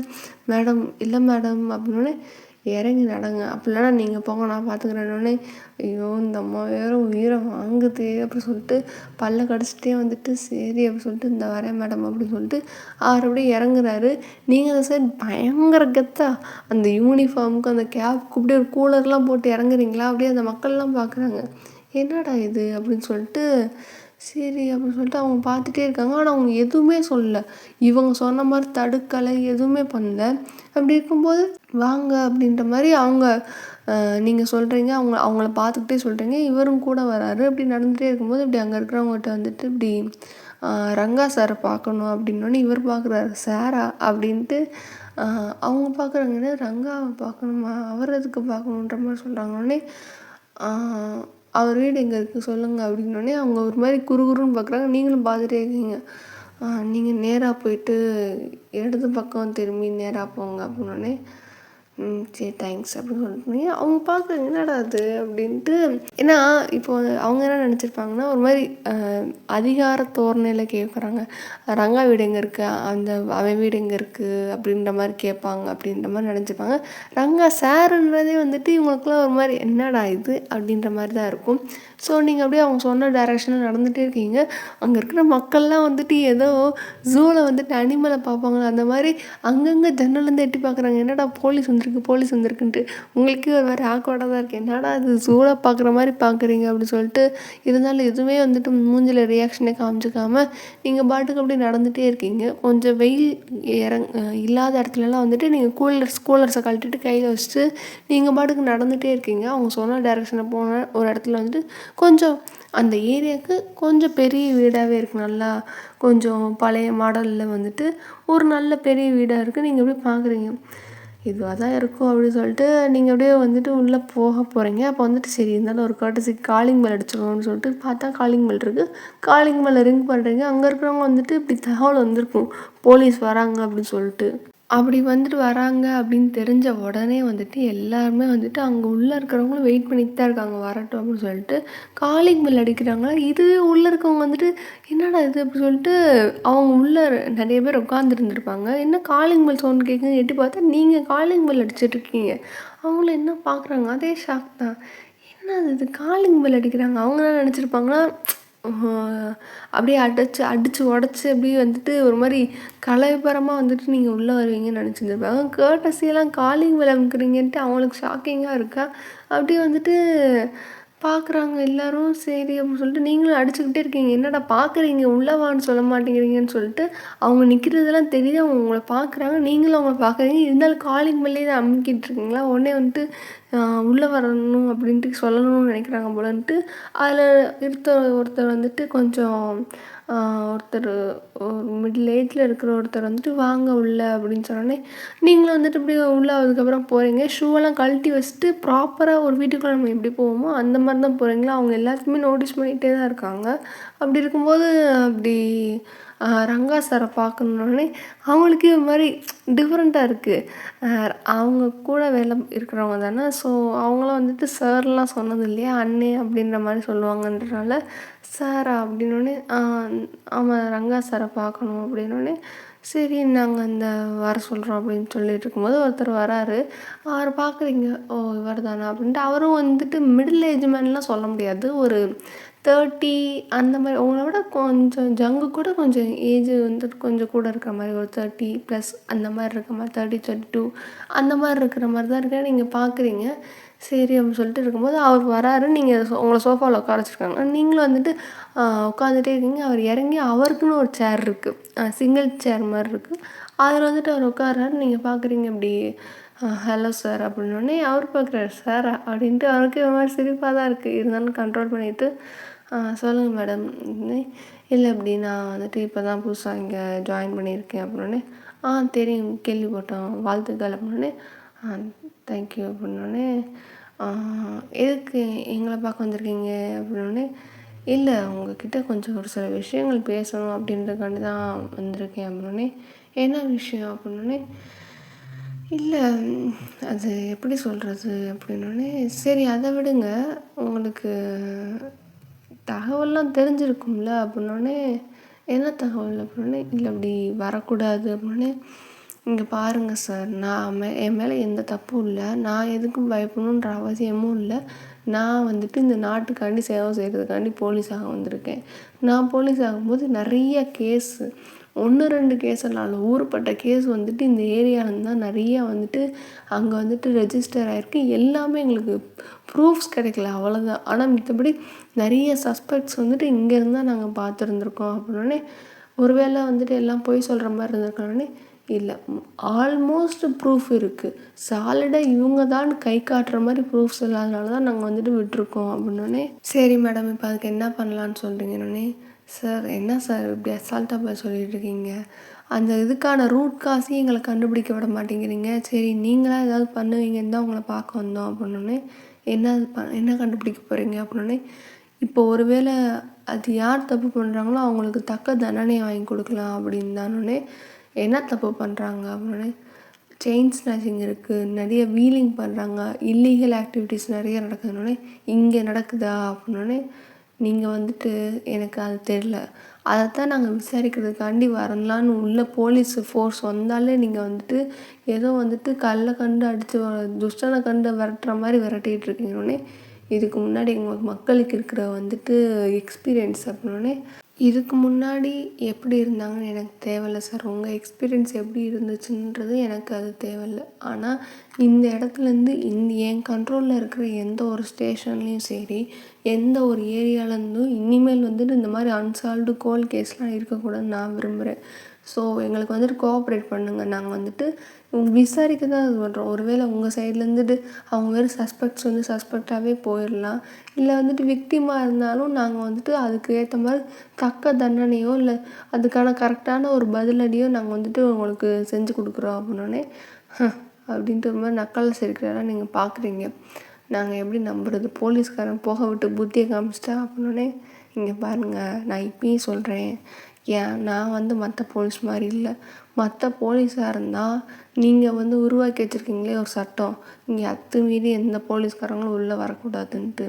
Speaker 1: மேடம் இல்லை மேடம் அப்படின்னோடனே இறங்கி நடங்க, அப்படி இல்லைனா நீங்கள் போங்க நான் பார்த்துக்கிறேன்னொடனே ஐயோ இந்த அம்மா வேறு உயிரை வாங்குது அப்படி சொல்லிட்டு பல்ல கடிச்சிட்டே வந்துட்டு சரி அப்படி சொல்லிட்டு இந்த வரேன் மேடம் அப்படின்னு சொல்லிட்டு அவர் அப்படியே இறங்குறாரு. நீங்கள் அந்த சைடு பயங்கர கெத்தா அந்த யூனிஃபார்முக்கு அந்த கேப்புக்கு அப்படியே ஒரு கூலர்லாம் போட்டு இறங்குறீங்களா. அப்படியே அந்த மக்கள்லாம் பார்க்குறாங்க, என்னடா இது அப்படின்னு சொல்லிட்டு சரி அப்படின்னு சொல்லிட்டு அவங்க பார்த்துட்டே இருக்காங்க. ஆனால் அவங்க எதுவுமே சொல்லலை. இவங்க சொன்ன மாதிரி தடுக்கலை, எதுவுமே பண்ணல. அப்படி இருக்கும்போது வாங்க அப்படின்ற மாதிரி அவங்க நீங்கள் சொல்கிறீங்க, அவங்கள பார்த்துக்கிட்டே சொல்கிறீங்க. இவரும் கூட வராரு. அப்படி நடந்துகிட்டே இருக்கும்போது இப்படி அங்கே இருக்கிறவங்ககிட்ட வந்துட்டு இப்படி ரங்கா சாரை பார்க்கணும் அப்படின்னோடனே இவர் பார்க்குறாரு, சாரா அப்படின்ட்டு அவங்க பார்க்குறாங்கன்னா ரங்காவை பார்க்கணுமா, அவர் எதுக்கு பார்க்கணுன்ற மாதிரி சொல்கிறாங்கன்னே அவர் வீடு எங்கே இருக்குது சொல்லுங்கள் அப்படின்னோடனே அவங்க ஒரு மாதிரி குறுகுறுன்னு பார்க்குறாங்க. நீங்களும் பார்த்துட்டே இருக்கீங்க. நீங்கள் நேராக போயிட்டு இடது பக்கம் திரும்பி நேராக போங்க அப்படின்னோடனே சரி தேங்க்ஸ் அப்படின்னு சொல்லிட்டு அவங்க பார்க்குறாங்க, என்னடா அது அப்படின்ட்டு. ஏன்னா இப்போ அவங்க என்ன நினச்சிருப்பாங்கன்னா ஒரு மாதிரி அதிகார தோரணையில் கேட்குறாங்க, ரங்கா வீடு எங்கே இருக்குது, அவன் வீடு எங்கே இருக்குது அப்படின்ற மாதிரி கேட்பாங்க அப்படின்ற மாதிரி நினச்சிருப்பாங்க. ரங்கா சாருன்றதே வந்துட்டு இவங்களுக்குலாம் ஒரு மாதிரி என்னடா இது அப்படின்ற மாதிரி தான் இருக்கும். ஸோ நீங்கள் அப்படியே அவங்க சொன்ன டைரெக்ஷனில் நடந்துகிட்டே இருக்கீங்க. அங்கே இருக்கிற மக்கள்லாம் வந்துட்டு ஏதோ ஜூவில் வந்துட்டு அனிமலை பார்ப்பாங்க அந்த மாதிரி அங்கங்கே ஜன்னலேருந்து எட்டி பார்க்குறாங்க, என்னடா போலீஸ் வந்திருக்குன்ட்டு. உங்களுக்கே ஒரு மாதிரி ஆக்வர்டாக தான் இருக்குது, என்னடா அது ஜூவில் பார்க்குற மாதிரி பார்க்குறீங்க அப்படின்னு சொல்லிட்டு. இருந்தாலும் எதுவுமே வந்துட்டு மூஞ்சில் ரியாக்ஷனே காமிச்சிக்காமல் நீங்கள் பாட்டுக்கு அப்படியே நடந்துகிட்டே இருக்கீங்க. கொஞ்சம் வெயில் இல்லாத இடத்துலலாம் வந்துட்டு நீங்கள் கூலர்ஸை கழட்டிட்டு கையில் வச்சுட்டு நீங்கள் பாட்டுக்கு நடந்துகிட்டே இருக்கீங்க. அவங்க சொன்ன டைரெக்ஷனில் போன ஒரு இடத்துல வந்துட்டு கொஞ்சம் அந்த ஏரியாவுக்கு கொஞ்சம் பெரிய வீடாகவே இருக்குது. நல்லா கொஞ்சம் பழைய மாடலில் வந்துட்டு ஒரு நல்ல பெரிய வீடாக இருக்குது. நீங்கள் அப்படியே பார்க்குறீங்க, இதுவாக தான் இருக்கும் அப்படின்னு சொல்லிட்டு நீங்கள் அப்படியே வந்துட்டு உள்ளே போக போகிறீங்க. அப்போ வந்துட்டு சரி இருந்தாலும் ஒரு கர்ட்டஸிக்கு காலிங் பெல் அடிச்சிடணும்னு சொல்லிட்டு பார்த்தா காலிங் பெல் இருக்குது. காலிங் பெல்லை ரிங் பண்ணுறீங்க. அங்கே இருக்கிறவங்க வந்துட்டு இப்படி தகவல் வந்திருக்கும், போலீஸ் வராங்க அப்படின்னு சொல்லிட்டு. அப்படி வந்துட்டு வராங்க அப்படின்னு தெரிஞ்ச உடனே வந்துட்டு எல்லாருமே வந்துட்டு அங்கே உள்ளே இருக்கிறவங்களும் வெயிட் பண்ணிட்டு தான் இருக்காங்க வரட்டும் அப்படின்னு சொல்லிட்டு. காலிங் பெல் அடிக்கிறாங்களா, இதுவே உள்ளே இருக்கவங்க வந்துட்டு என்னடா இது அப்படி சொல்லிட்டு அவங்க உள்ளே நிறைய பேர் உட்காந்துருந்துருப்பாங்க. என்ன காலிங் பெல் சவுண்ட் கேட்குன்னு எட்டி பார்த்தா நீங்கள் காலிங் பெல் அடிச்சிட்ருக்கீங்க. அவங்கள என்ன பார்க்குறாங்க, அதே ஷாக் தான். என்ன இது காலிங் பெல் அடிக்கிறாங்க. அவங்க என்ன நினச்சிருப்பாங்கன்னா அப்படியே அடித்து உடச்சி அப்படியே வந்துட்டு ஒரு மாதிரி கலைபரமாக வந்துட்டு நீங்கள் உள்ளே வருவீங்கன்னு நினச்சிருந்துருப்பாங்க. கர்ட்டஸியெல்லாம் காலிங் பெல் அமுக்குறீங்கன்ட்டு அவங்களுக்கு ஷாக்கிங்காக இருக்கா. அப்படியே வந்துட்டு பார்க்குறாங்க எல்லாரும். சரி அப்படின்னு சொல்லிட்டு நீங்களும் அடிச்சுக்கிட்டே இருக்கீங்க. என்னடா பார்க்குறீங்க, உள்ள வான்னு சொல்ல மாட்டேங்கிறீங்கன்னு சொல்லிட்டு, அவங்க நிற்கிறதெல்லாம் தெரியுது. அவங்க உங்கள பார்க்குறாங்க. நீங்களும் அவங்கள பார்க்குறீங்க. இருந்தாலும் காலிங் பெல்லே தான் அமுக்கிட்டு இருக்கீங்களா? உடனே வந்துட்டு உள்ள வரணும் அப்படின்ட்டு சொல்லணும்னு நினைக்கிறாங்க போலன்ட்டு, அதில ஒருத்தர் வந்துட்டு கொஞ்சம் அ ஒருத்தர் மிடில் ஏஜில இருக்கிற ஒருத்தர் வந்துட்டு, "வாங்க உள்ள" அப்படின்னு சொன்னோனே, நீங்களும் வந்துட்டு இப்படி உள்ள அதுக்கப்புறம் போகிறீங்க. ஷூவெல்லாம் கழட்டி வச்சுட்டு ப்ராப்பரா ஒரு வீட்டுக்குள்ள நம்ம எப்படி போவோமோ, அந்த மாரி தான் போகிறீங்களா? அவங்க எல்லாத்தையுமே நோட்டீஸ் பண்ணிகிட்டே தான் இருக்காங்க. அப்படி இருக்கும்போது அப்படி ரங்கா சார பார்க்கணுன்னோனே, அவங்களுக்கே ஒரு மாரி டிஃப்ரெண்ட்டா இருக்குது. அவங்க கூட வேலை இருக்கிறவங்க தானே. ஸோ அவங்களாம் வந்துட்டு சார்லாம் சொன்னது இல்லையா, அண்ணே அப்படின்ற மாரி சொல்லுவாங்கன்றனால, சாரா அப்படின்னோனே, ஆமாம் ரங்கா சார பார்க்கணும் அப்படின்னோனே, சரி நாங்கள் இந்த வர சொல்கிறோம் அப்படின்னு சொல்லிட்டு இருக்கும்போது ஒருத்தர் வராரு. அவரை பார்க்குறீங்க, ஓ இவர் தானா அப்படின்ட்டு. அவரும் வந்துட்டு மிடில் ஏஜ் மேன்லாம் சொல்ல முடியாது. ஒரு 30 அந்த மாதிரி உங்களை விட கொஞ்சம் ஜங்கு கூட கொஞ்சம் ஏஜ் வந்துட்டு கொஞ்சம் கூட இருக்கிற மாதிரி ஒரு 30+ அந்த மாதிரி இருக்கிற மாதிரி 30, 32 அந்த மாதிரி இருக்கிற மாதிரி தான் இருக்க நீங்கள் பார்க்குறீங்க. சரி அப்படின்னு சொல்லிட்டு இருக்கும்போது அவர் வராரு. நீங்கள் உங்களை சோஃபாவில் உட்கார வச்சுருக்காங்க. நீங்களும் வந்துட்டு உட்காந்துட்டே இருக்கீங்க. அவர் இறங்கி அவருக்குன்னு ஒரு சேர் இருக்குது, சிங்கிள் சேர் மாதிரி இருக்குது. அதில் வந்துட்டு அவர் உட்கார்றாரு. நீங்கள் பார்க்குறீங்க இப்படி, ஹலோ சார் அப்படின்னோடனே அவர் பார்க்குறாரு, சாரா அப்படின்ட்டு. அவருக்கு ஒரு மாதிரி சிரிப்பாக தான் இருக்குது. இருந்தாலும் கண்ட்ரோல் பண்ணிவிட்டு, சொல்லுங்கள் மேடம். இல்லை அப்படி நான் வந்துட்டு இப்போ தான் புதுசாக இங்கே ஜாயின் பண்ணியிருக்கேன் அப்படின்னோடனே, தெரியும் கேள்விப்பட்டோம், வாழ்த்துக்கள் அப்படின்னோடனே, தேங்க்யூ அப்படின்னோடனே, எதுக்கு எங்களை பார்க்க வந்திருக்கீங்க அப்படின்னோடனே, இல்லை உங்ககிட்ட கொஞ்சம் ஒரு சில விஷயங்கள் பேசணும் அப்படின்றதுக்காண்டி தான் வந்திருக்கேன் அப்படின்னோடனே, என்ன விஷயம் அப்படின்னோடனே, இல்லை அது எப்படி சொல்கிறது அப்படின்னோடனே, சரி அதை விடுங்க, உங்களுக்கு தகவல்லாம் தெரிஞ்சிருக்கும்ல அப்படின்னோடனே, என்ன தகவல் அப்படின்னோடனே, இல்லை அப்படி வரக்கூடாது அப்படின்னோடனே, இங்கே பாருங்கள் சார், நான் என் மேலே எந்த தப்பும் இல்லை, நான் எதுக்கும் பயப்படணுன்ற அவசியமும் இல்லை. நான் வந்துட்டு இந்த நாட்டுக்காண்டி சேவை செய்கிறதுக்காண்டி போலீஸாக வந்திருக்கேன். நான் போலீஸ் ஆகும்போது நிறைய கேஸு, 1, 2 கேஸ் எல்லாம் ஊருப்பட்ட கேஸ் வந்துட்டு இந்த ஏரியாவிலேருந்து தான் நிறையா வந்துட்டு அங்கே வந்துட்டு ரெஜிஸ்டர் ஆகிருக்கு. எல்லாமே எங்களுக்கு ப்ரூஃப்ஸ் கிடைக்கல, அவ்வளோதான். ஆனால் மித்தபடி நிறைய சஸ்பெக்ட்ஸ் வந்துட்டு இங்கேருந்து தான் நாங்கள் பார்த்துருந்துருக்கோம் அப்படின்னோடனே, ஒருவேளை வந்துட்டு எல்லாம் பொய் சொல்கிற மாதிரி இருந்திருக்கோன்னே, இல்லை ஆல்மோஸ்ட் ப்ரூஃப் இருக்குது, சாலிடாக இவங்க தான் கை காட்டுற மாதிரி ப்ரூஃப்ஸ் இல்லாதனால தான் நாங்கள் வந்துட்டு விட்டுருக்கோம் அப்படின்னோடனே, சரி மேடம் இப்போ அதுக்கு என்ன பண்ணலான்னு சொல்கிறீங்கன்னொடனே, சார் என்ன சார் இப்படி அசால்ட்டாக போய் சொல்லிட்டு இருக்கீங்க, அந்த இதுக்கான ரூட் காசையும் எங்களை கண்டுபிடிக்க விட மாட்டேங்கிறீங்க. சரி நீங்களாக ஏதாவது பண்ணுவீங்கன்னு தான் உங்களை பார்க்க வந்தோம் அப்படின்னோடனே, என்ன கண்டுபிடிக்க போகிறீங்க அப்படின்னோடனே, இப்போ ஒருவேளை அது யார் தப்பு பண்ணுறாங்களோ அவங்களுக்கு தக்க தண்டனையை வாங்கி கொடுக்கலாம் அப்படின்னு தானோடனே, என்ன தப்பு பண்ணுறாங்க அப்படின்னோடனே, செயின் ஸ்நாச்சிங் இருக்குது, நிறைய வீலிங் பண்ணுறாங்க, இல்லீகல் ஆக்டிவிட்டீஸ் நிறைய நடக்குதுன்னொடனே, இங்கே நடக்குதா அப்படின்னோடனே, நீங்கள் வந்துட்டு எனக்கு அது தெரில, அதைத்தான் நாங்கள் விசாரிக்கிறதுக்காண்டி வரலான்னு உள்ள போலீஸ் ஃபோர்ஸ் வந்தாலே நீங்கள் வந்துட்டு ஏதோ வந்துட்டு கல்லை கண்டு அடித்து துஷ்டனை கண்டு விரட்டுற மாதிரி விரட்டிகிட்டு இருக்கீங்கன்னொடனே, இதுக்கு முன்னாடி எங்கள் மக்களுக்கு இருக்கிற வந்துட்டு எக்ஸ்பீரியன்ஸ் அப்படின்னோடனே, இதுக்கு முன்னாடி எப்படி இருந்தாங்கன்னு எனக்கு தேவையில்ல சார், உங்கள் எக்ஸ்பீரியன்ஸ் எப்படி இருந்துச்சுன்றது எனக்கு அது தேவையில்ல. ஆனால் இந்த இடத்துலேருந்து என் கண்ட்ரோலில் இருக்கிற எந்த ஒரு ஸ்டேஷன்லேயும் சரி, எந்த ஒரு ஏரியாவிலேருந்தும் இனிமேல் வந்துட்டு இந்த மாதிரி அன்சால்வ்டு கோல்ட் கேஸ்லாம் இருக்கக்கூடாதுன்னு நான் விரும்புகிறேன். ஸோ எங்களுக்கு வந்துட்டு கோஆப்ரேட் பண்ணுங்கள். நாங்கள் வந்துட்டு விசாரிக்க தான் இது பண்ணுறோம். ஒருவேளை உங்கள் சைட்லேருந்துட்டு அவங்க வெறும் சஸ்பெக்டாகவே போயிடலாம். இல்லை வந்துட்டு விக்டிமாக இருந்தாலும் நாங்கள் வந்துட்டு அதுக்கு ஏற்ற மாதிரி தக்க தண்டனையோ இல்லை அதுக்கான கரெக்டான ஒரு பதிலடியோ நாங்கள் வந்துட்டு உங்களுக்கு செஞ்சு கொடுக்குறோம் அப்படின்னோடனே, அப்படின்ட்டு ஒரு மாதிரி நக்கலில் சிரிக்கிறதா நீங்கள் பார்க்குறீங்க. நாங்கள் எப்படி நம்புறது, போலீஸ்காரன் போக விட்டு புத்தியை காமிச்சிட்டா அப்படின்னோடனே, இங்கே பாருங்கள் நான் இப்பயும் சொல்கிறேன், நான் வந்து மற்ற போலீஸ் மாதிரி இல்லை. மற்ற போலீஸாக இருந்தால் நீங்கள் வந்து உருவாக்கி வச்சுருக்கீங்களே ஒரு சட்டம், இங்கே அத்துமீறி எந்த போலீஸ்காரங்களும் உள்ளே வரக்கூடாதுன்ட்டு,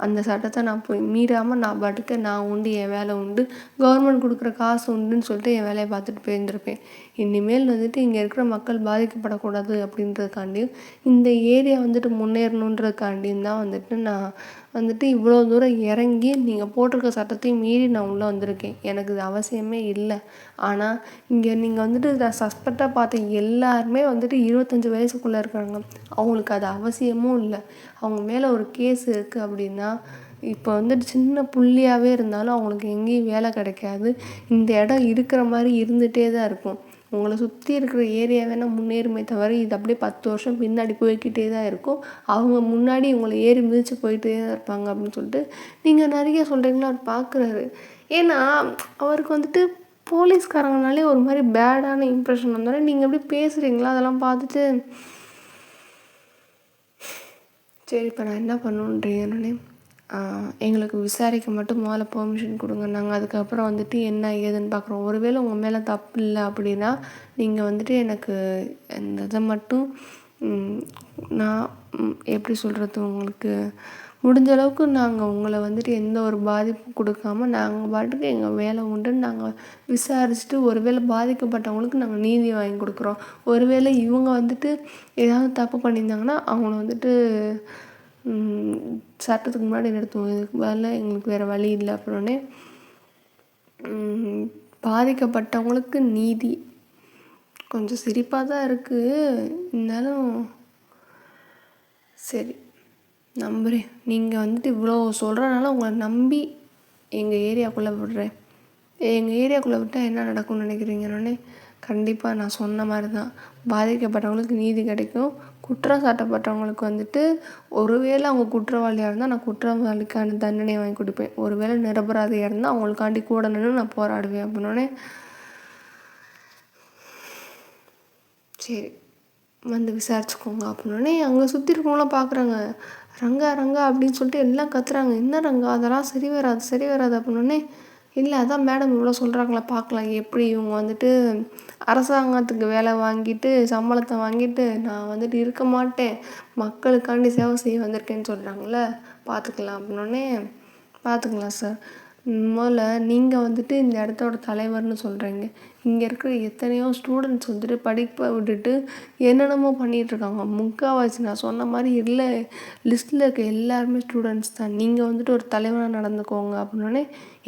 Speaker 1: அந்த சட்டத்தை நான் போய் மீறாமல் நான் பாட்டுக்கு நான் உண்டு என் வேலை உண்டு, கவர்மெண்ட் கொடுக்குற காசு உண்டுன்னு சொல்லிட்டு என் வேலையை பார்த்துட்டு போயிருந்திருப்பேன். இனிமேல் வந்துட்டு இங்கே இருக்கிற மக்கள் பாதிக்கப்படக்கூடாது அப்படின்றதுக்காண்டியும் இந்த ஏரியா வந்துட்டு முன்னேறணுன்றதுக்காண்டியும் தான் வந்துட்டு நான் வந்துட்டு இவ்வளோ தூரம் இறங்கி நீங்கள் போட்டிருக்க சட்டத்தையும் மீறி நான் உள்ளே வந்திருக்கேன். எனக்கு இது அவசியமே இல்லை. ஆனால் இங்கே நீங்கள் வந்துட்டு நான் சஸ்பெக்டாக பார்த்த எல்லாருமே வந்துட்டு 25 வயசுக்குள்ளே இருக்காங்க. அவங்களுக்கு அது அவசியமும் இல்லை. அவங்க மேலே ஒரு கேஸ் இருக்குது அப்படின்னா இப்போ வந்துட்டு சின்ன புள்ளியாகவே இருந்தாலும் அவங்களுக்கு எங்கேயும் வேலை கிடைக்காது. இந்த இடம் இருக்கிற மாதிரி இருந்துகிட்டே தான் இருக்கும். உங்களை சுற்றி இருக்கிற ஏரியா வேணால் முன்னேறுமே தவிர இது அப்படியே 10 வருஷம் பின்னாடி போய்கிட்டே தான் இருக்கும். அவங்க முன்னாடி உங்களை ஏறி மிதித்து போயிட்டே தான் இருப்பாங்க அப்படின்னு சொல்லிட்டு நீங்கள் நிறைய சொல்கிறீங்களா அவர் பார்க்குறாரு. ஏன்னா அவருக்கு வந்துட்டு போலீஸ்காரங்கனாலே ஒரு மாதிரி பேடான இம்ப்ரெஷன் வந்தாலும் நீங்கள் எப்படி பேசுகிறீங்களா அதெல்லாம் பார்த்துட்டு சரி இப்போ நான் என்ன பண்ணுன்றீங்கன்னே எங்களுக்கு விசாரிக்க மட்டும் முதல்ல பெர்மிஷன் கொடுங்க. நாங்கள் அதுக்கப்புறம் வந்துட்டு என்ன ஏதுன்னு பார்க்குறோம். ஒருவேளை உங்கள் மேலே தப்பு இல்லை அப்படின்னா நீங்கள் வந்துட்டு எனக்கு இந்த இதை மட்டும் நான் எப்படி சொல்கிறது, உங்களுக்கு முடிஞ்ச அளவுக்கு நாங்கள் உங்களை வந்துட்டு எந்த ஒரு பாதிப்பும் கொடுக்காம நாங்கள் பாட்டுக்கு எங்கள் வேலை உண்டுன்னு நாங்கள் விசாரிச்சுட்டு ஒருவேளை பாதிக்கப்பட்டவங்களுக்கு நாங்கள் நீதி வாங்கி கொடுக்குறோம். ஒருவேளை இவங்க வந்துட்டு ஏதாவது தப்பு பண்ணியிருந்தாங்கன்னா அவங்கள வந்துட்டு சட்டத்துக்கு முன்னாடி நிறுத்துவோம். இதுக்கு பதிலாக எங்களுக்கு வேறு வழி இல்லை. அப்புறம்னே பாதிக்கப்பட்டவங்களுக்கு நீதி. கொஞ்சம் சிரிப்பாக தான் இருக்குது, இருந்தாலும் சரி நம்புகிறேன். நீங்கள் வந்துட்டு இவ்வளோ சொல்கிறனால உங்களை நம்பி எங்கள் ஏரியாக்குள்ளே விடுறேன். எங்கள் ஏரியாக்குள்ளே விட்டால் என்ன நடக்கும்னு நினைக்கிறீங்கன்னே கண்டிப்பாக நான் சொன்ன மாதிரி தான் பாதிக்கப்பட்டவங்களுக்கு நீதி கிடைக்கும். குற்றம் சாட்டப்பட்டவங்களுக்கு வந்துட்டு ஒருவேளை அவங்க குற்றவாளியாக இருந்தால் நான் குற்றவாளிக்கான தண்டனை வாங்கி கொடுப்பேன். ஒருவேளை நிரபராதியாக இருந்தால் அவங்களுக்காண்டி கூட நின்று நான் போராடுவேன் அப்படின்னோடனே சரி வந்து விசாரிச்சுக்கோங்க அப்படின்னோடனே அங்கே சுற்றி இருக்கவங்களாம் பார்க்குறாங்க. ரங்கா ரங்கா அப்படின்னு சொல்லிட்டு எல்லாம் கத்துறாங்க. என்ன ரங்கா அதெல்லாம் சரி வராது அப்படின்னோடனே இல்லை அதான் மேடம் இவ்வளோ சொல்கிறாங்களா பார்க்கலாம் எப்படி இவங்க வந்துட்டு அரசாங்கத்துக்கு வேலை வாங்கிட்டு சம்பளத்தை வாங்கிட்டு நான் வந்துட்டு இருக்க மாட்டேன் மக்களுக்காண்டி சேவை செய்ய வந்திருக்கேன்னு சொல்கிறாங்களே பார்த்துக்கலாம் அப்படின்னோடனே பார்த்துக்கலாம் சார். முதல்ல நீங்கள் வந்துட்டு இந்த இடத்தோட தலைவர்னு சொல்கிறீங்க. இங்கே இருக்கிற எத்தனையோ ஸ்டூடெண்ட்ஸ் வந்துட்டு படிப்பை விட்டுட்டு என்னென்னமோ பண்ணிகிட்ருக்காங்க. முக்கால்வாசி நான் சொன்ன மாதிரி இல்லை லிஸ்ட்டில் இருக்க எல்லாருமே ஸ்டூடெண்ட்ஸ் தான். நீங்கள் வந்துட்டு ஒரு தலைவராக நடந்துக்கோங்க அப்படின்னோடனே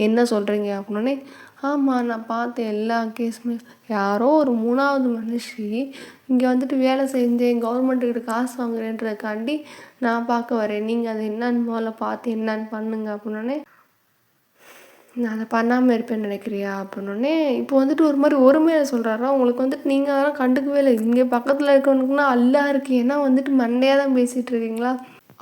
Speaker 1: என்ன சொல்கிறீங்க அப்படின்னோடனே ஆமாம் நான் பார்த்தேன் எல்லா கேஸுமே. யாரோ ஒரு 3வது மனுஷி இங்கே வந்துட்டு வேலை செஞ்சேன் கவர்மெண்ட்டுக்கிட்ட காசு வாங்குறேன்றதுக்காண்டி நான் பார்க்க வரேன். நீங்கள் அதை என்னன்னு முதல்ல பார்த்து என்னன்னு பண்ணுங்க அப்படின்னோடனே நான் அதை பண்ணாமல் இருப்பேன்னு நினைக்கிறியா அப்படின்னோடனே இப்போ வந்துட்டு ஒரு மாதிரி ஒருமையாக சொல்கிறாரா. உங்களுக்கு வந்துட்டு நீங்கள் அதெல்லாம் கண்டுக்கவே இல்லை. இங்கே பக்கத்தில் இருக்கவனுக்குன்னா அல்லா இருக்குது. ஏன்னா வந்துட்டு மண்டையாக தான் பேசிகிட்டு இருக்கீங்களா.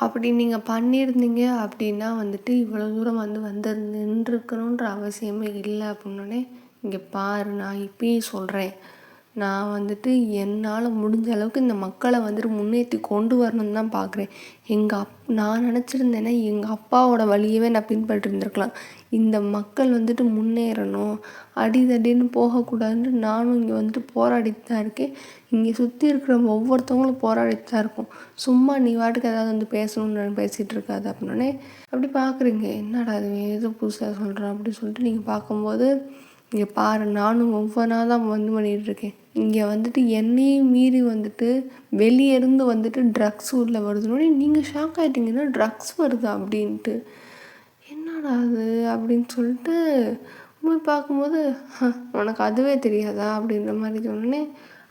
Speaker 1: அப்படி நீங்கள் பண்ணியிருந்தீங்க அப்படின்னா வந்துட்டு இவ்வளோ தூரம் வந்து நின்றுருக்கணுன்ற அவசியமே இல்லை அப்படின்னோடனே இங்கே பாரு நான் இப்பயும் சொல்கிறேன். நான் வந்துட்டு என்னால் முடிஞ்ச அளவுக்கு இந்த மக்களை வந்துட்டு முன்னேற்றி கொண்டு வரணும்னு தான் பார்க்குறேன். நான் நினச்சிருந்தேன்னா எங்கள் அப்பாவோட வழியவே நான் பின்பற்றிருந்துருக்கலாம். இந்த மக்கள் வந்துட்டு முன்னேறணும் அடிதடின்னு போகக்கூடாதுன்னு நானும் இங்கே வந்துட்டு போராடிட்டு தான் இருக்கேன். இங்கே சுற்றி இருக்கிற ஒவ்வொருத்தவங்களும் போராடிட்டு தான் இருக்கும். சும்மா நீ வாட்டுக்கு ஏதாவது வந்து பேசணும்னு பேசிகிட்டு இருக்காது அப்படின்னோடனே அப்படி பார்க்குறீங்க. என்னடா அது ஏதோ புதுசாக சொல்கிறேன் அப்படின்னு சொல்லிட்டு நீங்கள் பார்க்கும்போது இங்கே பாரு நானும் ஒவ்வொன்றா தான் பண்ணிகிட்ருக்கேன். இங்கே வந்துட்டு என்னையும் மீறி வந்துட்டு வெளியேருந்து வந்துட்டு ட்ரக்ஸ் உள்ளே வருதுன்னொடனே நீங்கள் ஷாக் ஆகிட்டீங்கன்னா ட்ரக்ஸ் வருதா அப்படின்ட்டு. என்னடா அது அப்படின்னு சொல்லிட்டு போய் பார்க்கும்போது உனக்கு அதுவே தெரியாதா அப்படின்ற மாதிரி சொன்னோடனே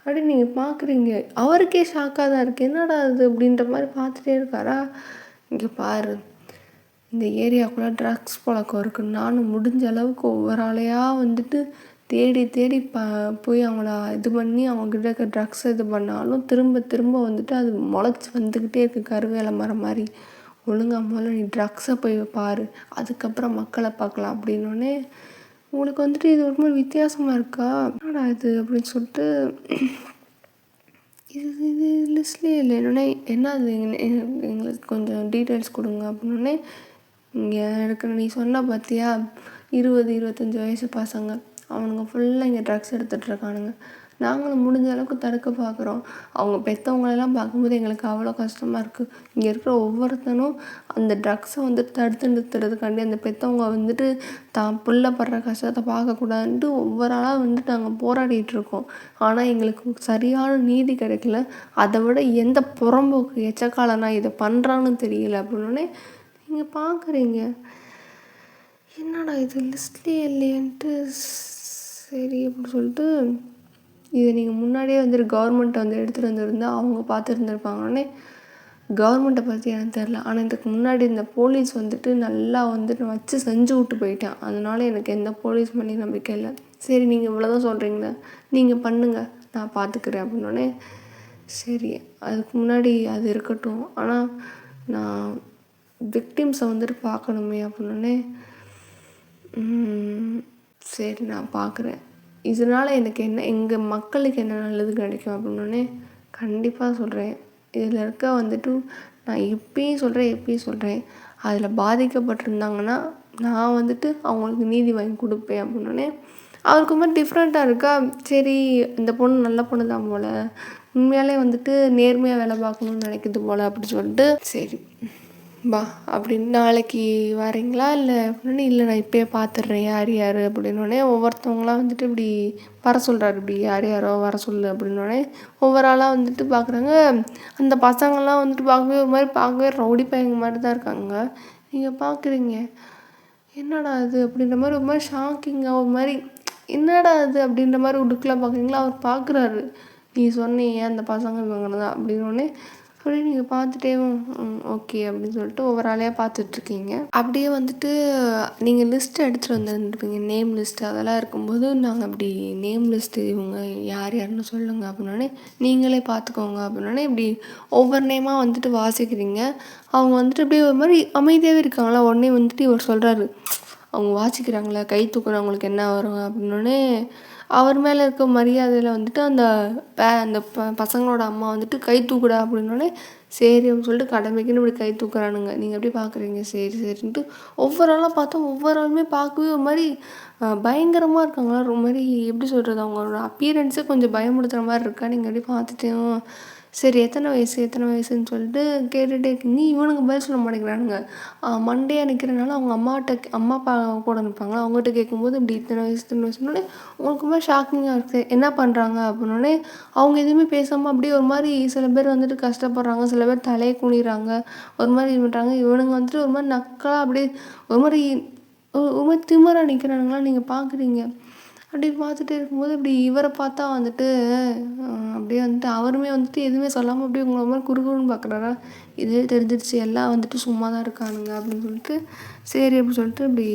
Speaker 1: அப்படி நீங்கள் பார்க்குறீங்க. அவருக்கே ஷாக்காக தான் இருக்குது. என்னடா அது அப்படின்ற மாதிரி பார்த்துட்டே இருக்காரா. இங்கே பாரு இந்த ஏரியாவுக்குள்ளே ட்ரக்ஸ் பழக்கம் இருக்குது. நானும் முடிஞ்ச அளவுக்கு ஒவ்வொரு ஆளையாக வந்துட்டு தேடி போய் அவங்கள இது பண்ணி அவங்கக்கிட்ட இருக்க ட்ரக்ஸை இது பண்ணாலும் திரும்ப வந்துட்டு அது முளைச்சி வந்துக்கிட்டே இருக்குது கருவேல மரம் மாதிரி. ஒழுங்கா முதல்ல நீ ட்ரக்ஸை போய் பாரு அதுக்கப்புறம் மக்களை பார்க்கலாம் அப்படின்னோடனே உங்களுக்கு வந்துட்டு இது ஒரு மாதிரி வித்தியாசமாக இருக்கா என்னடா இது அப்படின்னு சொல்லிட்டு இது லிஸ்ட்லேயே இல்லை. என்னோடனே என்ன அது எங்களுக்கு கொஞ்சம் டீட்டெயில்ஸ் கொடுங்க அப்படின்னோடனே இங்கே இருக்கிற நீ சொன்ன பார்த்தியா 20-25 வயசு பசங்க அவனுங்க ஃபுல்லாக இங்கே ட்ரக்ஸ் எடுத்துகிட்ருக்கானுங்க. நாங்களும் முடிஞ்ச அளவுக்கு தடுக்க பார்க்குறோம். அவங்க பெற்றவங்களெல்லாம் பார்க்கும்போது எங்களுக்கு அவ்வளோ கஷ்டமாக இருக்குது. இங்கே இருக்கிற ஒவ்வொருத்தனும் அந்த ட்ரக்ஸை வந்துட்டு தடுத்து நிறுத்துறதுக்காண்டி அந்த பெற்றவங்க வந்துட்டு தான் புள்ள படுற கஷ்டத்தை பார்க்கக்கூடாதுன்ட்டு ஒவ்வொரு ஆளாக வந்துட்டு நாங்கள் போராடிட்டுருக்கோம். ஆனால் எங்களுக்கு சரியான நீதி கிடைக்கல. அதை விட எந்த புறம்போக்கு எச்சக்காலனா இதை பண்ணுறான்னு தெரியல அப்படின்னோடனே நீங்கள் பார்க்குறீங்க. என்னடா இது லிஸ்ட்லேயே இல்லையன்ட்டு சரி அப்படின்னு சொல்லிட்டு இதை நீங்கள் முன்னாடியே வந்துட்டு கவர்மெண்ட்டை வந்து எடுத்துகிட்டு வந்துருந்தா அவங்க பார்த்துருந்துருப்பாங்கன்னே. கவர்மெண்ட்டை பற்றி எனக்கு தெரில. ஆனால் இதுக்கு முன்னாடி இந்த போலீஸ் வந்துட்டு நல்லா வந்துட்டு வச்சு செஞ்சு விட்டு போயிட்டான். அதனால எனக்கு எந்த போலீஸ் மேலேயும் நம்பிக்கை இல்லை. சரி நீங்கள் இவ்வளோதான் சொல்கிறீங்களே, நீங்கள் பண்ணுங்கள், நான் பார்த்துக்கிறேன் அப்படின்னோடனே, சரி அதுக்கு முன்னாடி அது இருக்கட்டும், ஆனால் நான் விக்டிம்ஸை வந்துட்டு பார்க்கணுமே அப்படின்னோடனே, சரி நான் பார்க்குறேன், இதனால் எனக்கு என்ன, எங்கள் மக்களுக்கு என்ன நல்லது கிடைக்கும் அப்படின்னோடனே, கண்டிப்பாக சொல்கிறேன், இதில் இருக்க வந்துட்டு நான் எப்பயும் சொல்கிறேன், அதில் பாதிக்கப்பட்டிருந்தாங்கன்னா நான் வந்துட்டு அவங்களுக்கு நீதி வாங்கி கொடுப்பேன் அப்படின்னோடனே, அவருக்கு மாதிரி டிஃப்ரெண்ட்டாக இருக்கா. சரி இந்த பொண்ணு நல்ல பொண்ணு தான் போல், உண்மையாலே வந்துட்டு நேர்மையாக வேலை பார்க்கணுன்னு நினைக்கிது போல் அப்படி சொல்லிட்டு, சரி பா அப்படின்னு நாளைக்கு வரீங்களா இல்லை அப்படின்னு, இல்லை நான் இப்போயே பார்த்துட்றேன் யார் யார் அப்படின்னோடனே, ஒவ்வொருத்தவங்களாம் வந்துட்டு இப்படி வர சொல்கிறாரு, இப்படி யார் யாரோ வர சொல்லு அப்படின்னோடனே ஒவ்வொரு ஆளாக வந்துட்டு பார்க்குறாங்க. அந்த பசங்கள்லாம் வந்துட்டு பார்க்கவே ரவுடி பையங்க மாதிரி தான் இருக்காங்க. நீங்கள் பார்க்குறீங்க, என்னடா அது அப்படின்ற மாதிரி ஒரு மாதிரி ஷாக்கிங்காக, ஒரு மாதிரி என்னடா அது அப்படின்ற மாதிரி உடுக்கெலாம் பார்க்குறீங்களா. அவர் பார்க்குறாரு, நீ சொன்னீங்க அந்த பசங்க இவங்க தான் அப்படின்னோடனே, அப்படியே நீங்கள் பார்த்துட்டே ஓகே அப்படின்னு சொல்லிட்டு ஒவ்வொரு ஆளையாக பார்த்துட்ருக்கீங்க. அப்படியே வந்துட்டு நீங்கள் லிஸ்ட்டு எடுத்துகிட்டு வந்துருப்பீங்க, நேம் லிஸ்ட்டு அதெல்லாம் இருக்கும்போது, நாங்கள் அப்படி நேம் லிஸ்ட்டு இவங்க யார் யாருன்னு சொல்லுங்கள் அப்படின்னோடனே, நீங்களே பார்த்துக்கோங்க அப்படின்னோடனே, இப்படி ஒவ்வொரு நேமாக வந்துட்டு வாசிக்கிறீங்க. அவங்க வந்துட்டு அப்படியே ஒரு மாதிரி அமைதியாகவே இருக்காங்களா. உடனே வந்துட்டு இவர் சொல்கிறாரு, அவங்க வாசிக்கிறாங்களா, கை தூக்குறவங்களுக்கு என்ன வரும் அப்படின்னோடனே, அவர் மேலே இருக்க மரியாதையில் வந்துட்டு அந்த பசங்களோட அம்மா வந்துட்டு கை தூக்குடா அப்படின்னோடனே, சரி அப்படின்னு சொல்லிட்டு கடமைக்குன்னு இப்படி கை தூக்குறானுங்க. நீங்கள் எப்படி பார்க்குறீங்க, சரி சரின்ட்டு ஒவ்வொரு ஆளாக பார்த்தா ஒவ்வொரு ஆளுமே பார்க்கவே ஒரு மாதிரி பயங்கரமாக இருக்காங்களா. ஒரு மாதிரி எப்படி சொல்கிறது, அவங்களோட அப்பியரன்ஸே கொஞ்சம் பயமுடுத்துகிற மாதிரி இருக்கா. நீங்கள் எப்படி பார்த்துட்டேன், சரி எத்தனை வயசுன்னு சொல்லிட்டு கேட்டுகிட்டே இருக்கீங்க. இவனுங்க பதில் சொல்ல மாட்டேங்கிறானுங்க. மண்டையாக நிற்கிறனால அவங்க அம்மா அப்பா கூட நிற்பாங்களா, அவங்ககிட்ட கேட்கும்போது இப்படி இத்தனை வயசுன்னொடனே உங்களுக்கு ரொம்ப ஷாக்கிங்காக இருக்குது. என்ன பண்ணுறாங்க அப்படின்னோடனே, அவங்க எதுவுமே பேசாமல் அப்படியே ஒரு மாதிரி சில பேர் வந்துட்டு கஷ்டப்படுறாங்க, சில பேர் தலையை குனிறாங்க, ஒரு மாதிரி இது பண்ணுறாங்க. இவனுங்க வந்துட்டு ஒரு மாதிரி நக்கலாக அப்படியே ஒரு மாதிரி திமிராக நிற்கிறானுங்களா. நீங்கள் பார்க்குறீங்க. அப்படி பார்த்துட்டே இருக்கும்போது இப்படி இவரை பார்த்தா வந்துட்டு அப்படியே வந்துட்டு அவருமே வந்துட்டு எதுவுமே சொல்லாமல் அப்படியே உங்களை மாதிரி குறுகுறுன்னு பார்க்குறாரா. இதே தெரிஞ்சிருச்சு எல்லாம் வந்துட்டு சும்மா தான் இருக்கானுங்க அப்படின்னு சொல்லிட்டு, சரி அப்படின்னு சொல்லிட்டு இப்படி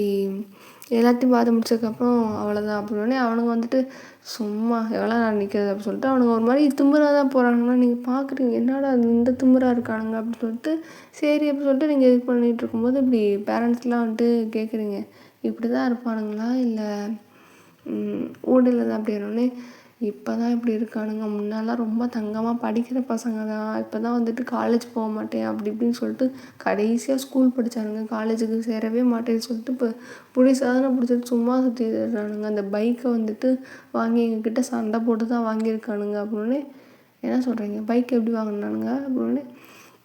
Speaker 1: எல்லாத்தையும் பார்த்து முடிச்சதுக்கப்புறம் அவ்வளோதான் அப்படின்னோடனே, அவனுங்க வந்துட்டு சும்மா எவ்வளோ நான் நிற்கிறது அப்படின்னு சொல்லிட்டு அவனுங்க ஒரு மாதிரி திமிராக தான் போகிறானுங்கன்னா. நீங்கள் பார்க்குறீங்க, என்னடா இந்த திமிராக இருக்கானுங்க அப்படின்னு சொல்லிட்டு, சரி அப்படின்னு சொல்லிட்டு நீங்கள் இது பண்ணிகிட்டு இருக்கும்போது இப்படி பேரண்ட்ஸ்லாம் வந்துட்டு கேட்குறீங்க, இப்படி தான் இருப்பானுங்களா இல்லை ஊடையில் தான் அப்படின்னோடனே, இப்போ தான் இப்படி இருக்கானுங்க, முன்னெல்லாம் ரொம்ப தங்கமாக படிக்கிற பசங்க தான், இப்போ தான் வந்துட்டு காலேஜ் போக மாட்டேன் அப்படி இப்படின்னு சொல்லிட்டு கடைசியாக ஸ்கூல் படித்தானுங்க, காலேஜுக்கு சேரவே மாட்டேன்னு சொல்லிட்டு இப்போ புடி சாதனை பிடிச்சிட்டு சும்மா சுற்றிடுறானுங்க. அந்த பைக்கை வந்துட்டு வாங்கி எங்ககிட்ட சண்டை போட்டு தான் வாங்கியிருக்கானுங்க அப்படின்னே. என்ன சொல்கிறீங்க, பைக் எப்படி வாங்கினானுங்க அப்படின்னே,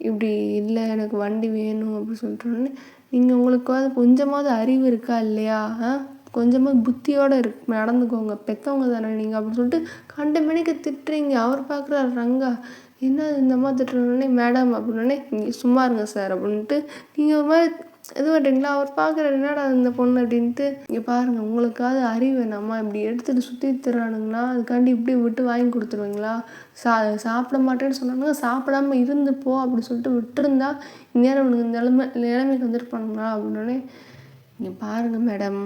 Speaker 1: இப்படி இல்லை எனக்கு வண்டி வேணும் அப்படின்னு சொல்லிட்டோன்னே, நீங்கள் உங்களுக்கு கொஞ்சமாவது அறிவு இருக்கா இல்லையா, கொஞ்சமாக புத்தியோடு நடந்துக்கோங்க, பெற்றவங்க தானே நீங்கள் அப்படின்னு சொல்லிட்டு கண்ட மணிக்கு திட்டுறீங்க. அவர் பார்க்குறாரு ரங்கா, என்ன இந்த மாதிரி திட்டுறோன்னே, மேடம் அப்படின்னே, நீங்கள் சும்மா இருங்க சார் அப்படின்ட்டு நீங்கள் ஒரு மாதிரி இது பண்ணுறீங்களா. அவர் பார்க்குறாரு, என்னடா இந்த பொண்ணு அப்படின்ட்டு. இங்கே பாருங்கள், உங்களுக்காவது அறிவு வேணாமா, இப்படி எடுத்துகிட்டு சுற்றி தர்றானுங்களா, அதுக்காண்டி இப்படி விட்டு வாங்கி கொடுத்துருவீங்களா. சாப்பிட மாட்டேன்னு சொன்னாங்க, சாப்பிடாம இருந்து போ அப்படி சொல்லிட்டு விட்டுருந்தா இந்நேரம் உனக்கு நிலைமைக்கு வந்துருப்பானுங்களா அப்படின்னோடனே, இங்கே பாருங்கள் மேடம்,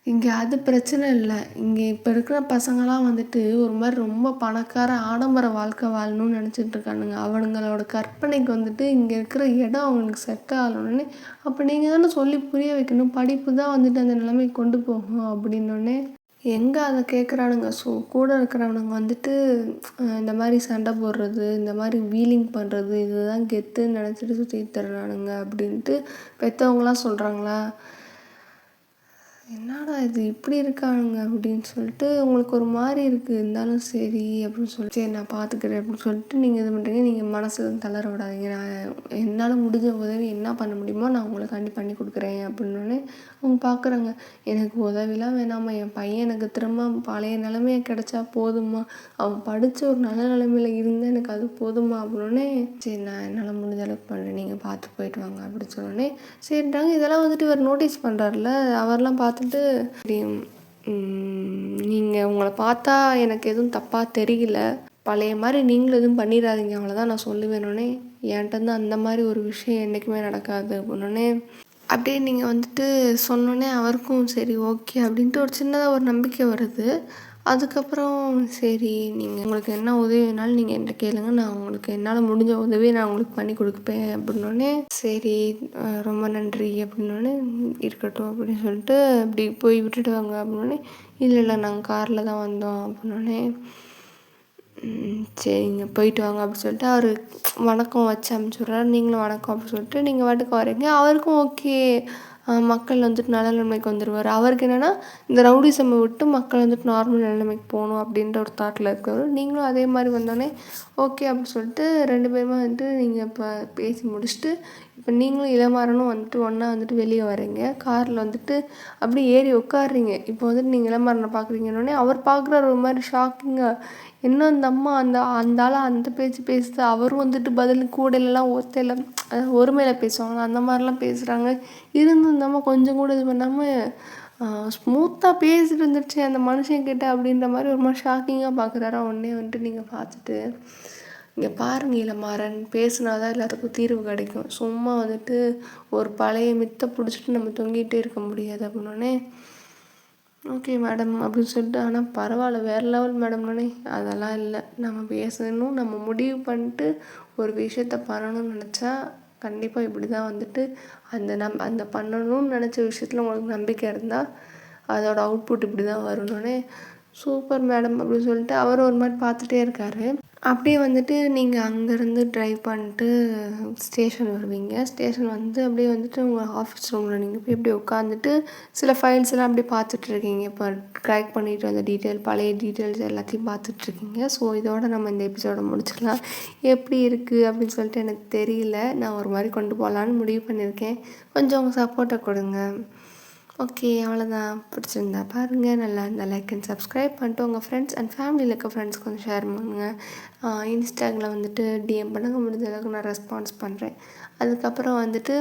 Speaker 1: இங்கே அது பிரச்சனை இல்லை. இங்கே இப்போ இருக்கிற பசங்களாம் வந்துட்டு ஒரு மாதிரி ரொம்ப பணக்கார ஆடம்பர வாழ்க்கை வாழணும்னு நினச்சிட்டு இருக்கானுங்க. அவனுங்களோட கற்பனைக்கு வந்துட்டு இங்கே இருக்கிற இடம் அவங்களுக்கு செட் ஆகணுன்னே. அப்போ நீங்கள் தானே சொல்லி புரிய வைக்கணும், படிப்பு தான் வந்துட்டு அந்த நிலைமைக்கு கொண்டு போகும் அப்படின்னோடனே, எங்கே அதை கேட்குறானுங்க. கூட இருக்கிறவனுங்க வந்துட்டு இந்த மாதிரி சண்டை போடுறது, இந்த மாதிரி வீலிங் பண்ணுறது, இதுதான் கெத்துன்னு நினச்சிட்டு சுற்றிட்டு தர்றானுங்க அப்படின்ட்டு பெற்றவங்களாம் சொல்கிறாங்களா. என்னடா இது இப்படி இருக்கானுங்க அப்படின்னு சொல்லிட்டு உங்களுக்கு ஒரு மாதிரி இருக்குது. இருந்தாலும் சரி அப்படின்னு சொல்லி, சரி நான் பார்த்துக்கிறேன் அப்படின்னு சொல்லிட்டு நீங்கள் இது பண்ணுறீங்க. நீங்கள் மனசு தளர விடாதீங்க, நான் என்னால் முடிஞ்ச உதவி என்ன பண்ண முடியுமோ நான் உங்களுக்காண்டி பண்ணி கொடுக்குறேன் அப்படின்னோடனே அவங்க பார்க்குறாங்க, எனக்கு உதவிலாம் வேணாமா, என் பையன் எனக்கு திரும்ப பழைய நிலைமையை கிடைச்சா போதுமா, அவன் படித்த ஒரு நல்ல நிலைமையில் இருந்தால் எனக்கு அது போதுமா அப்படின்னோடனே, சரி நான் என்னால் முடிஞ்ச அளவுக்கு பண்ணுறேன், நீங்கள் பார்த்து போயிட்டு வாங்க அப்படின்னு சொன்னோடனே சரின்றாங்க. இதெல்லாம் வந்துட்டு இவர் நோட்டீஸ் பண்ணுறாருல, அவர்லாம் பார்த்துட்டு நீங்கள் உங்களை பார்த்தா எனக்கு எதுவும் தப்பாக தெரியல. பழைய மாதிரி நீங்களும் எதுவும் பண்ணிடாதீங்க, அவ்வளோதான் நான் சொல்லுவேனோடனே. என்கிட்ட அந்த மாதிரி ஒரு விஷயம் என்றைக்குமே நடக்காது அப்படின்னோடனே, அப்படியே நீங்கள் வந்துட்டு சொன்னோன்னே அவருக்கும் சரி ஓகே அப்படின்ட்டு ஒரு சின்னதாக ஒரு நம்பிக்கை வருது. அதுக்கப்புறம் சரி நீங்கள் உங்களுக்கு என்ன உதவி வேணாலும் நீங்கள் என்கிட்ட கேளுங்க, நான் உங்களுக்கு என்னால் முடிஞ்ச உதவியை நான் உங்களுக்கு பண்ணி கொடுப்பேன் அப்படின்னோடனே, சரி ரொம்ப நன்றி அப்படின்னோடனே, இருக்கட்டும் அப்படின்னு சொல்லிட்டு அப்படி போய் விட்டுட்டு வாங்க அப்படின்னோடனே, இல்லை நாங்கள் காரில் தான் வந்தோம் அப்படின்னோடனே, சரிங்க போயிட்டு வாங்க அப்படின்னு சொல்லிட்டு அவர் வணக்கம் வச்சு அனுப்பிச்சுட்றாரு. நீங்களும் வணக்கம் அப்படின்னு சொல்லிட்டு நீங்கள் பாட்டுக்கு வரீங்க. அவருக்கும் ஓகே, மக்கள் வந்துட்டு நல்ல நிலைமைக்கு வந்துடுவார். அவருக்கு என்னென்னா இந்த ரவுடிசம்மை விட்டு மக்கள் வந்துட்டு நார்மல் நிலைமைக்கு போகணும் அப்படின்ற ஒரு தாட்டில் இருக்கிறவர். நீங்களும் அதே மாதிரி வந்தோடனே ஓகே அப்படின்னு சொல்லிட்டு 2 பேருமே வந்துட்டு நீங்கள் இப்போ பேசி முடிச்சுட்டு இப்போ நீங்களும் இளமாறனும் வந்துட்டு ஒன்றா வந்துட்டு வெளியே வரீங்க. காரில் வந்துட்டு அப்படியே ஏறி உட்காடுறீங்க. இப்போ வந்துட்டு நீங்கள் இளமாறனை பார்க்குறீங்கன்னொடனே அவர் பார்க்குறாரு ஒரு மாதிரி ஷாக்கிங்காக. இன்னும் அந்த அம்மா அந்த ஆள் அந்த பேச்சு பேசுது, அவரும் வந்துட்டு பதில் கூடையிலலாம் ஒத்தையில் ஒருமையில் பேசுவாங்க அந்த மாதிரிலாம் பேசுகிறாங்க. இருந்தும் இந்த அம்மா கொஞ்சம் கூட இது பண்ணாமல் ஸ்மூத்தாக பேசிட்டு வந்துடுச்சு அந்த மனுஷன்கிட்ட அப்படின்ற மாதிரி ஒரு மாதிரி ஷாக்கிங்காக பார்க்குறாரா. உடனே வந்துட்டு நீங்கள் பார்த்துட்டு இங்கே பாருங்கள் இளமாறன், பேசுனாதான் எல்லாத்துக்கும் தீர்வு கிடைக்கும். சும்மா வந்துட்டு ஒரு பழைய மித்தை பிடிச்சிட்டு நம்ம தொங்கிட்டே இருக்க முடியாது அப்படின்னோடனே, ஓகே மேடம் அப்படின்னு சொல்லிட்டு, ஆனால் பரவாயில்ல வேறு லெவல் மேடம்னே. அதெல்லாம் இல்லை, நம்ம பேசணும், நம்ம முடிவு பண்ணிட்டு ஒரு விஷயத்த பண்ணணும்னு நினச்சா கண்டிப்பாக இப்படி தான் வந்துட்டு அந்த பண்ணணும்னு நினச்ச விஷயத்தில் உங்களுக்கு நம்பிக்கை இருந்தால் அதோட அவுட்புட் இப்படி தான் வரணுன்னே, சூப்பர் மேடம் அப்படின்னு சொல்லிட்டு அவர் ஒரு மாதிரி பார்த்துட்டே இருக்கார். அப்படியே வந்துட்டு நீங்கள் அங்கேருந்து ட்ரைவ் பண்ணிட்டு ஸ்டேஷன் வருவீங்க. ஸ்டேஷன் வந்து அப்படியே வந்துட்டு உங்கள் ஆஃபீஸ் ரூமில் நீங்கள் போய் அப்படியே உட்காந்துட்டு சில ஃபைல்ஸ் எல்லாம் அப்படியே பார்த்துட்ருக்கீங்க. இப்போ கலெக்ட் பண்ணிவிட்டு அந்த பழைய டீட்டெயில்ஸ் எல்லாத்தையும் பார்த்துட்ருக்கீங்க. ஸோ இதோட நம்ம இந்த எபிசோடை முடிச்சுக்கலாம். எப்படி இருக்குது அப்படின்னு சொல்லிட்டு எனக்கு தெரியல. நான் ஒரு மாதிரி கொண்டு போகலான்னு முடிவு பண்ணியிருக்கேன். கொஞ்சம் உங்கள் சப்போர்ட்டை கொடுங்க. ஓகே அவ்வளோதான். பிடிச்சிருந்தா பாருங்கள், நல்லா இருந்தால் லைக் அண்ட் சப்ஸ்கிரைப் பண்ணிட்டு உங்கள் ஃப்ரெண்ட்ஸ் அண்ட் ஃபேமிலியில் இருக்க ஃப்ரெண்ட்ஸ்க்கு கொஞ்சம் ஷேர் பண்ணுங்கள். இன்ஸ்டாகில் வந்துட்டு டிஎம் பண்ணுங்கள், முடிஞ்ச அளவுக்கு நான் ரெஸ்பான்ஸ் பண்ணுறேன். அதுக்கப்புறம் வந்துட்டு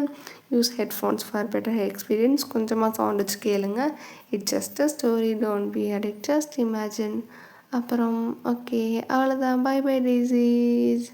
Speaker 1: use headphones for better experience. கொஞ்சமாக சவுண்ட் வச்சு கேளுங்க. It's just a story, don't be addict, just imagine. அப்புறம் ஓகே அவ்வளோதான். Bye bye டேஸீஸ்.